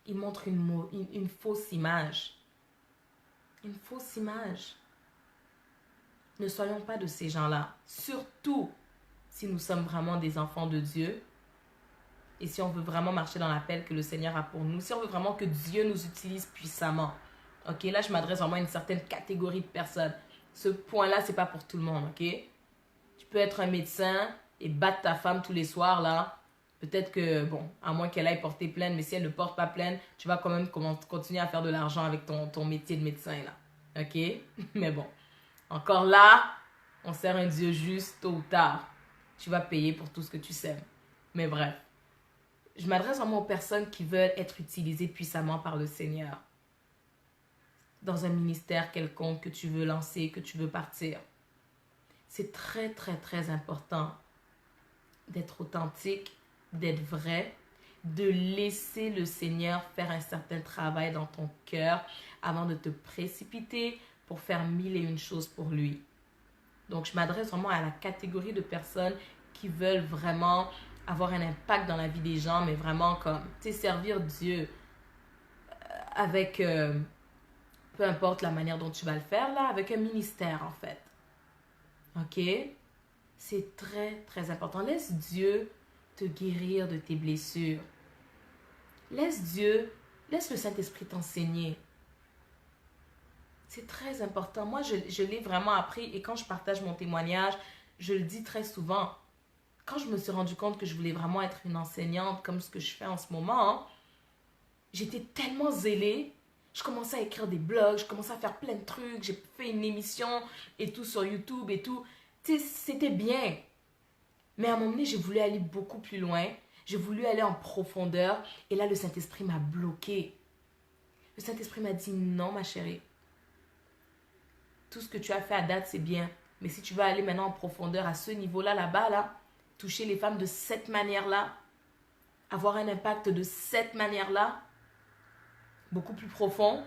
Ils montrent une fausse image. Une fausse image. Ne soyons pas de ces gens-là. Surtout si nous sommes vraiment des enfants de Dieu et si on veut vraiment marcher dans l'appel que le Seigneur a pour nous. Si on veut vraiment que Dieu nous utilise puissamment. Ok, là, je m'adresse vraiment à une certaine catégorie de personnes. Ce point-là, c'est pas pour tout le monde, ok? Tu peux être un médecin et battre ta femme tous les soirs, là. Peut-être que, bon, à moins qu'elle aille porter plainte, mais si elle ne porte pas plainte, tu vas quand même continuer à faire de l'argent avec ton métier de médecin, là. Ok? Mais bon, encore là, on sert un Dieu juste, tôt ou tard. Tu vas payer pour tout ce que tu sèmes. Mais bref, je m'adresse vraiment aux personnes qui veulent être utilisées puissamment par le Seigneur. Dans un ministère quelconque que tu veux lancer, que tu veux partir. C'est très, très, très important d'être authentique, d'être vrai, de laisser le Seigneur faire un certain travail dans ton cœur avant de te précipiter pour faire mille et une choses pour lui. Donc, je m'adresse vraiment à la catégorie de personnes qui veulent vraiment avoir un impact dans la vie des gens, mais vraiment comme, tu sais, servir Dieu avec, peu importe la manière dont tu vas le faire, là, avec un ministère, en fait. Ok? C'est très, très important. Laisse Dieu te guérir de tes blessures. Laisse le Saint-Esprit t'enseigner. C'est très important. Moi, je l'ai vraiment appris et quand je partage mon témoignage, je le dis très souvent. Quand je me suis rendu compte que je voulais vraiment être une enseignante comme ce que je fais en ce moment, hein, j'étais tellement zélée. Je commençais à écrire des blogs, je commençais à faire plein de trucs. J'ai fait une émission et tout sur YouTube et tout. Tu sais, c'était bien. Mais à un moment donné, j'ai voulu aller beaucoup plus loin. J'ai voulu aller en profondeur. Et là, le Saint-Esprit m'a bloquée. Le Saint-Esprit m'a dit, non, ma chérie. Tout ce que tu as fait à date, c'est bien. Mais si tu veux aller maintenant en profondeur à ce niveau-là, là-bas, là, toucher les femmes de cette manière-là, avoir un impact de cette manière-là, beaucoup plus profond,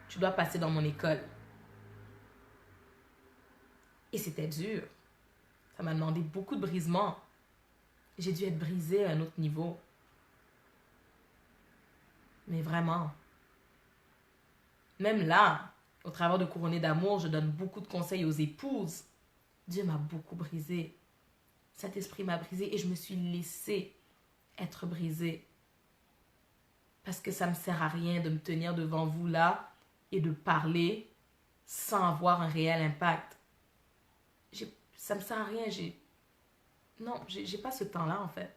tu dois passer dans mon école. Et c'était dur. Ça m'a demandé beaucoup de brisement. J'ai dû être brisée à un autre niveau. Mais vraiment. Même là, au travers de Couronnées d'amour, je donne beaucoup de conseils aux épouses. Dieu m'a beaucoup brisée. Saint-Esprit m'a brisée et je me suis laissée être brisée. Parce que ça ne me sert à rien de me tenir devant vous là et de parler sans avoir un réel impact. Ça ne me sert à rien. Non, j'ai pas ce temps-là en fait.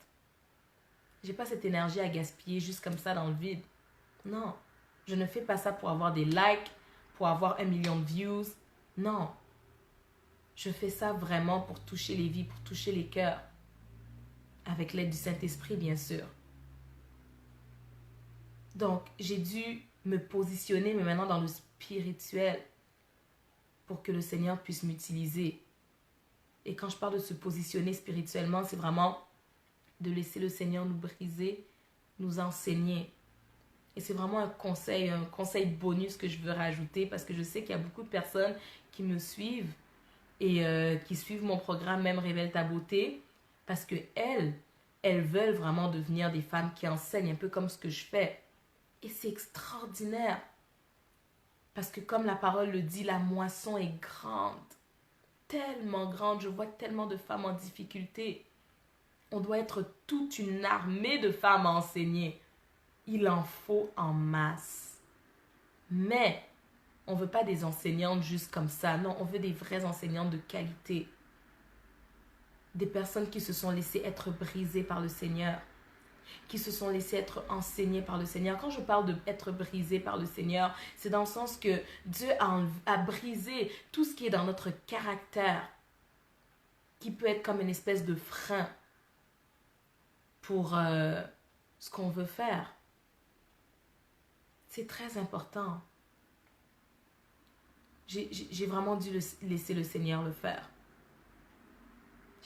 J'ai pas cette énergie à gaspiller juste comme ça dans le vide. Non, je ne fais pas ça pour avoir des likes, pour avoir 1 million de views. Non, je fais ça vraiment pour toucher les vies, pour toucher les cœurs. Avec l'aide du Saint-Esprit, bien sûr. Donc, j'ai dû me positionner, mais maintenant dans le spirituel, pour que le Seigneur puisse m'utiliser. Et quand je parle de se positionner spirituellement, c'est vraiment de laisser le Seigneur nous briser, nous enseigner. Et c'est vraiment un conseil bonus que je veux rajouter parce que je sais qu'il y a beaucoup de personnes qui me suivent et qui suivent mon programme même Révèle ta beauté. Parce que elles veulent vraiment devenir des femmes qui enseignent, un peu comme ce que je fais. Et c'est extraordinaire. Parce que comme la parole le dit, la moisson est grande. Tellement grande. Je vois tellement de femmes en difficulté. On doit être toute une armée de femmes à enseigner. Il en faut en masse. Mais on ne veut pas des enseignantes juste comme ça. Non, on veut des vraies enseignantes de qualité. Des personnes qui se sont laissées être brisées par le Seigneur. Qui se sont laissées être enseignées par le Seigneur. Quand je parle d'être brisées par le Seigneur, c'est dans le sens que Dieu a brisé tout ce qui est dans notre caractère. Qui peut être comme une espèce de frein pour ce qu'on veut faire. C'est très important. J'ai vraiment dû laisser le Seigneur le faire.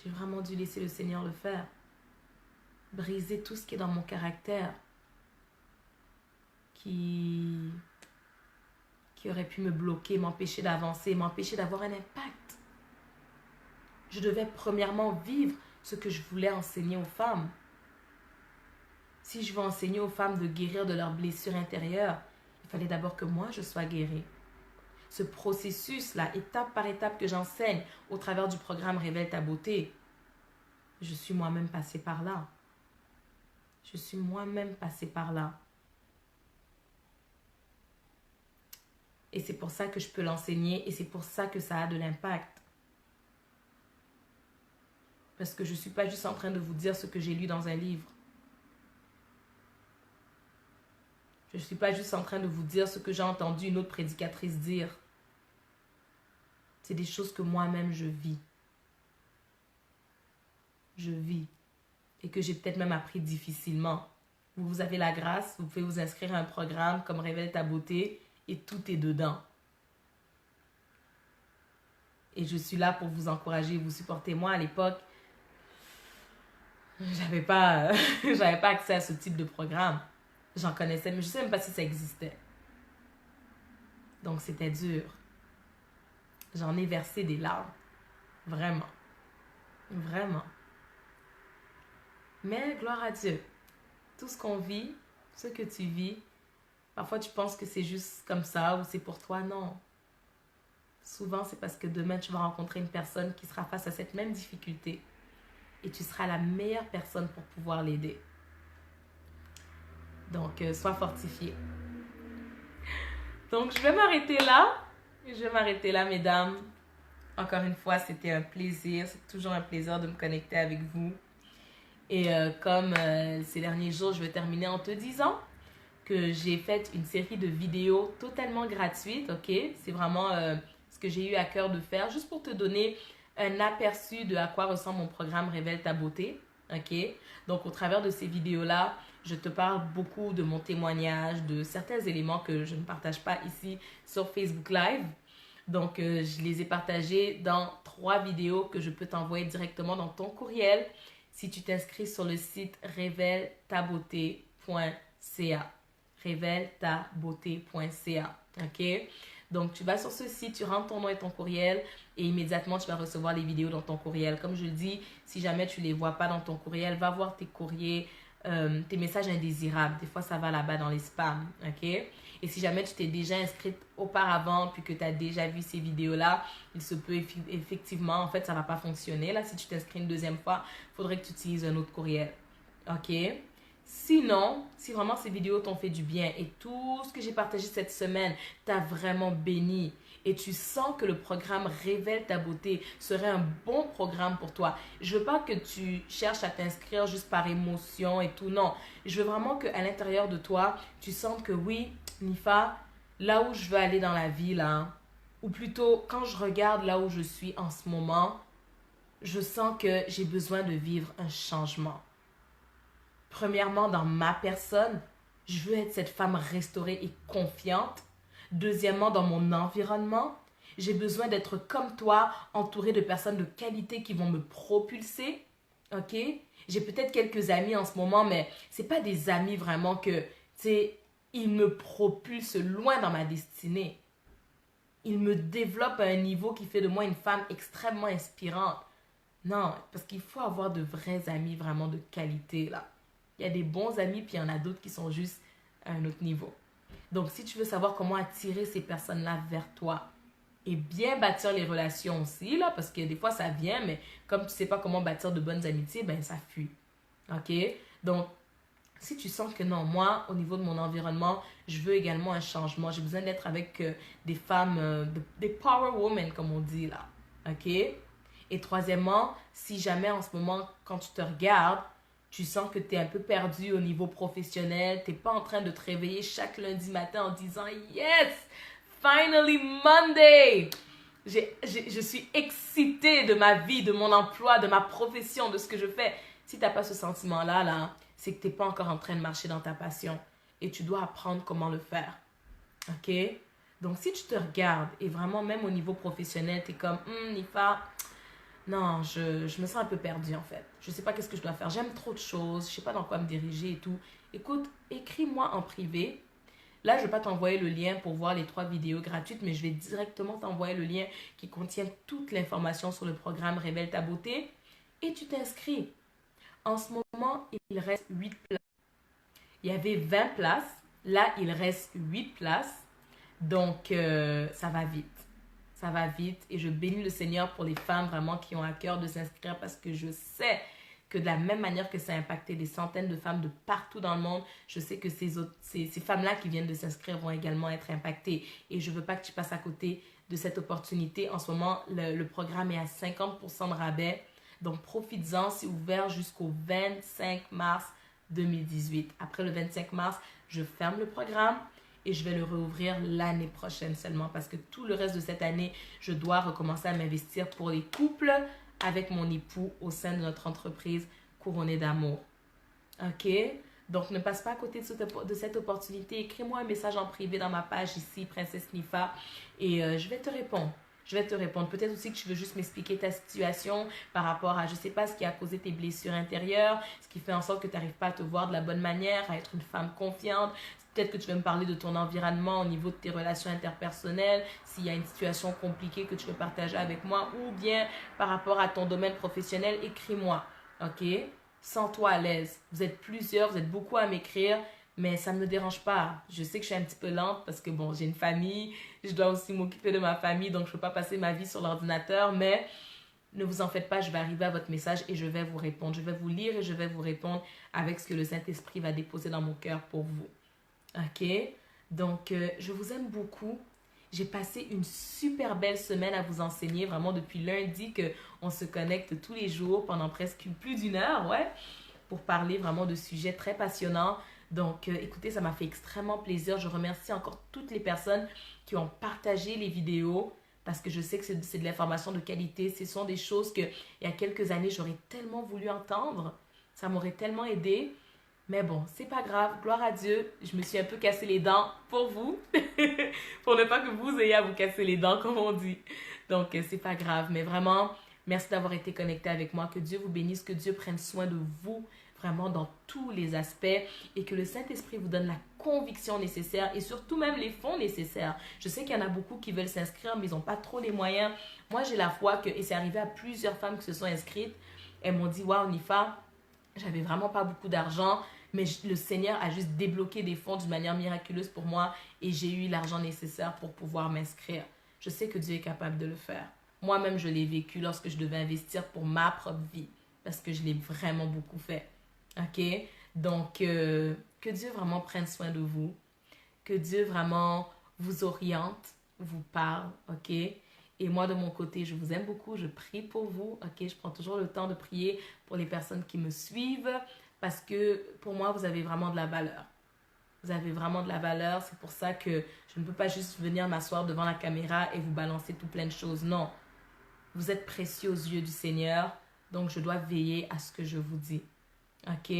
J'ai vraiment dû laisser le Seigneur le faire. Briser tout ce qui est dans mon caractère. Qui aurait pu me bloquer, m'empêcher d'avancer, m'empêcher d'avoir un impact. Je devais premièrement vivre ce que je voulais enseigner aux femmes. Si je veux enseigner aux femmes de guérir de leurs blessures intérieures, il fallait d'abord que moi je sois guérie. Ce processus-là, étape par étape que j'enseigne au travers du programme Révèle ta beauté, je suis moi-même passée par là. Je suis moi-même passée par là. Et c'est pour ça que je peux l'enseigner et c'est pour ça que ça a de l'impact. Parce que je ne suis pas juste en train de vous dire ce que j'ai lu dans un livre. Je ne suis pas juste en train de vous dire ce que j'ai entendu une autre prédicatrice dire. C'est des choses que moi-même je vis. Je vis. Et que j'ai peut-être même appris difficilement. Vous avez la grâce, vous pouvez vous inscrire à un programme comme Révèle ta beauté et tout est dedans. Et je suis là pour vous encourager, vous supporter. Moi, à l'époque, j'avais pas accès à ce type de programme. J'en connaissais, mais je ne sais même pas si ça existait. Donc, c'était dur. J'en ai versé des larmes. Vraiment. Vraiment. Mais gloire à Dieu. Tout ce qu'on vit, ce que tu vis, parfois tu penses que c'est juste comme ça ou c'est pour toi. Non. Souvent, c'est parce que demain, tu vas rencontrer une personne qui sera face à cette même difficulté. Et tu seras la meilleure personne pour pouvoir l'aider. Donc, sois fortifié. Donc, je vais m'arrêter là. Je vais m'arrêter là, mesdames. Encore une fois, c'était un plaisir. C'est toujours un plaisir de me connecter avec vous. Et comme ces derniers jours, je vais terminer en te disant que j'ai fait une série de vidéos totalement gratuites, ok? C'est vraiment ce que j'ai eu à cœur de faire, juste pour te donner un aperçu de à quoi ressemble mon programme Révèle ta beauté, ok? Donc, au travers de ces vidéos-là, je te parle beaucoup de mon témoignage, de certains éléments que je ne partage pas ici sur Facebook Live. Donc, je les ai partagés dans 3 vidéos que je peux t'envoyer directement dans ton courriel si tu t'inscris sur le site révèletabeauté.ca. révèletabeauté.ca. OK? Donc, tu vas sur ce site, tu rentres ton nom et ton courriel et immédiatement, tu vas recevoir les vidéos dans ton courriel. Comme je le dis, si jamais tu ne les vois pas dans ton courriel, va voir tes courriers, tes messages indésirables. Des fois, ça va là-bas dans les spams. OK? Et si jamais tu t'es déjà inscrite auparavant puis que tu as déjà vu ces vidéos-là, il se peut effectivement, en fait, ça ne va pas fonctionner. Là, si tu t'inscris une deuxième fois, il faudrait que tu utilises un autre courriel. OK? Sinon, si vraiment ces vidéos t'ont fait du bien et tout ce que j'ai partagé cette semaine t'a vraiment béni et tu sens que le programme Révèle ta beauté serait un bon programme pour toi. Je veux pas que tu cherches à t'inscrire juste par émotion et tout, non. Je veux vraiment qu'à l'intérieur de toi, tu sentes que oui, Nifa, là où je veux aller dans la vie, là, ou plutôt quand je regarde là où je suis en ce moment, je sens que j'ai besoin de vivre un changement. Premièrement, dans ma personne, je veux être cette femme restaurée et confiante. Deuxièmement, dans mon environnement, j'ai besoin d'être comme toi, entourée de personnes de qualité qui vont me propulser. OK? J'ai peut-être quelques amis en ce moment, mais ce n'est pas des amis vraiment que, tu sais, ils me propulsent loin dans ma destinée. Ils me développent à un niveau qui fait de moi une femme extrêmement inspirante. Non, parce qu'il faut avoir de vrais amis vraiment de qualité, là. Il y a des bons amis, puis il y en a d'autres qui sont juste à un autre niveau. Donc, si tu veux savoir comment attirer ces personnes-là vers toi et bien bâtir les relations aussi, là, parce que des fois ça vient, mais comme tu sais pas comment bâtir de bonnes amitiés, ben ça fuit. OK? Donc, si tu sens que non, moi, au niveau de mon environnement, je veux également un changement, j'ai besoin d'être avec des femmes, des power women, comme on dit là. OK? Et troisièmement, si jamais en ce moment, quand tu te regardes, tu sens que tu es un peu perdu au niveau professionnel, tu n'es pas en train de te réveiller chaque lundi matin en disant Yes! Finally Monday! Je suis excitée de ma vie, de mon emploi, de ma profession, de ce que je fais. Si tu n'as pas ce sentiment-là, là, c'est que tu n'es pas encore en train de marcher dans ta passion. Et tu dois apprendre comment le faire. OK? Donc, si tu te regardes et vraiment, même au niveau professionnel, tu es comme, Nifa, non, je me sens un peu perdue en fait. Je ne sais pas qu'est-ce que je dois faire. J'aime trop de choses. Je ne sais pas dans quoi me diriger et tout. Écoute, écris-moi en privé. Là, je ne vais pas t'envoyer le lien pour voir les 3 vidéos gratuites, mais je vais directement t'envoyer le lien qui contient toute l'information sur le programme Révèle ta beauté et tu t'inscris. En ce moment, il reste 8 places. Il y avait 20 places. Là, il reste 8 places. Donc, ça va vite. Ça va vite. Et je bénis le Seigneur pour les femmes vraiment qui ont à cœur de s'inscrire parce que je sais que de la même manière que ça a impacté des centaines de femmes de partout dans le monde, je sais que ces femmes-là qui viennent de s'inscrire vont également être impactées. Et je ne veux pas que tu passes à côté de cette opportunité. En ce moment, le programme est à 50% de rabais. Donc, profites-en. C'est ouvert jusqu'au 25 mars 2018. Après le 25 mars, je ferme le programme et je vais le rouvrir l'année prochaine seulement parce que tout le reste de cette année, je dois recommencer à m'investir pour les couples avec mon époux au sein de notre entreprise Couronnée d'amour. OK? Donc, ne passe pas à côté de cette opportunité. Écris-moi un message en privé dans ma page ici, Princesse Nifa, et je vais te répondre. Je vais te répondre. Peut-être aussi que tu veux juste m'expliquer ta situation par rapport à, je ne sais pas, ce qui a causé tes blessures intérieures, ce qui fait en sorte que tu n'arrives pas à te voir de la bonne manière, à être une femme confiante. Peut-être que tu veux me parler de ton environnement au niveau de tes relations interpersonnelles, s'il y a une situation compliquée que tu veux partager avec moi, ou bien par rapport à ton domaine professionnel, écris-moi. OK? Sens-toi à l'aise. Vous êtes plusieurs, vous êtes beaucoup à m'écrire, mais ça ne me dérange pas. Je sais que je suis un petit peu lente parce que bon, j'ai une famille, je dois aussi m'occuper de ma famille, donc je ne peux pas passer ma vie sur l'ordinateur, mais ne vous en faites pas, je vais arriver à votre message et je vais vous répondre. Je vais vous lire et je vais vous répondre avec ce que le Saint-Esprit va déposer dans mon cœur pour vous. OK? Donc, je vous aime beaucoup. J'ai passé une super belle semaine à vous enseigner, vraiment depuis lundi qu'on se connecte tous les jours pendant presque plus d'une heure, ouais, pour parler vraiment de sujets très passionnants. Donc, écoutez, ça m'a fait extrêmement plaisir. Je remercie encore toutes les personnes qui ont partagé les vidéos parce que je sais que c'est de l'information de qualité. Ce sont des choses que, il y a quelques années, j'aurais tellement voulu entendre. Ça m'aurait tellement aidé. Mais bon, c'est pas grave, gloire à Dieu, je me suis un peu cassé les dents pour vous, pour ne pas que vous ayez à vous casser les dents, comme on dit. Donc, c'est pas grave, mais vraiment, merci d'avoir été connecté avec moi, que Dieu vous bénisse, que Dieu prenne soin de vous, vraiment dans tous les aspects, et que le Saint-Esprit vous donne la conviction nécessaire, et surtout même les fonds nécessaires. Je sais qu'il y en a beaucoup qui veulent s'inscrire, mais ils n'ont pas trop les moyens. Moi, j'ai la foi que, et c'est arrivé à plusieurs femmes qui se sont inscrites, elles m'ont dit, waouh, Nifa, j'avais vraiment pas beaucoup d'argent, mais le Seigneur a juste débloqué des fonds d'une manière miraculeuse pour moi et j'ai eu l'argent nécessaire pour pouvoir m'inscrire. Je sais que Dieu est capable de le faire. Moi-même, je l'ai vécu lorsque je devais investir pour ma propre vie parce que je l'ai vraiment beaucoup fait. OK? Donc, que Dieu vraiment prenne soin de vous, que Dieu vraiment vous oriente, vous parle. OK? Et moi, de mon côté, je vous aime beaucoup, je prie pour vous. OK? Je prends toujours le temps de prier pour les personnes qui me suivent. Parce que pour moi, vous avez vraiment de la valeur. Vous avez vraiment de la valeur. C'est pour ça que je ne peux pas juste venir m'asseoir devant la caméra et vous balancer tout plein de choses. Non. Vous êtes précieux aux yeux du Seigneur. Donc, je dois veiller à ce que je vous dis. OK?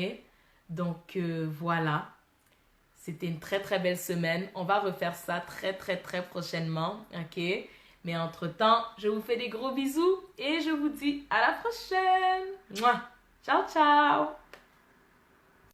Donc, voilà. C'était une très, très belle semaine. On va refaire ça très, très, très prochainement. OK? Mais entre-temps, je vous fais des gros bisous et je vous dis à la prochaine. Mouah. Ciao, ciao!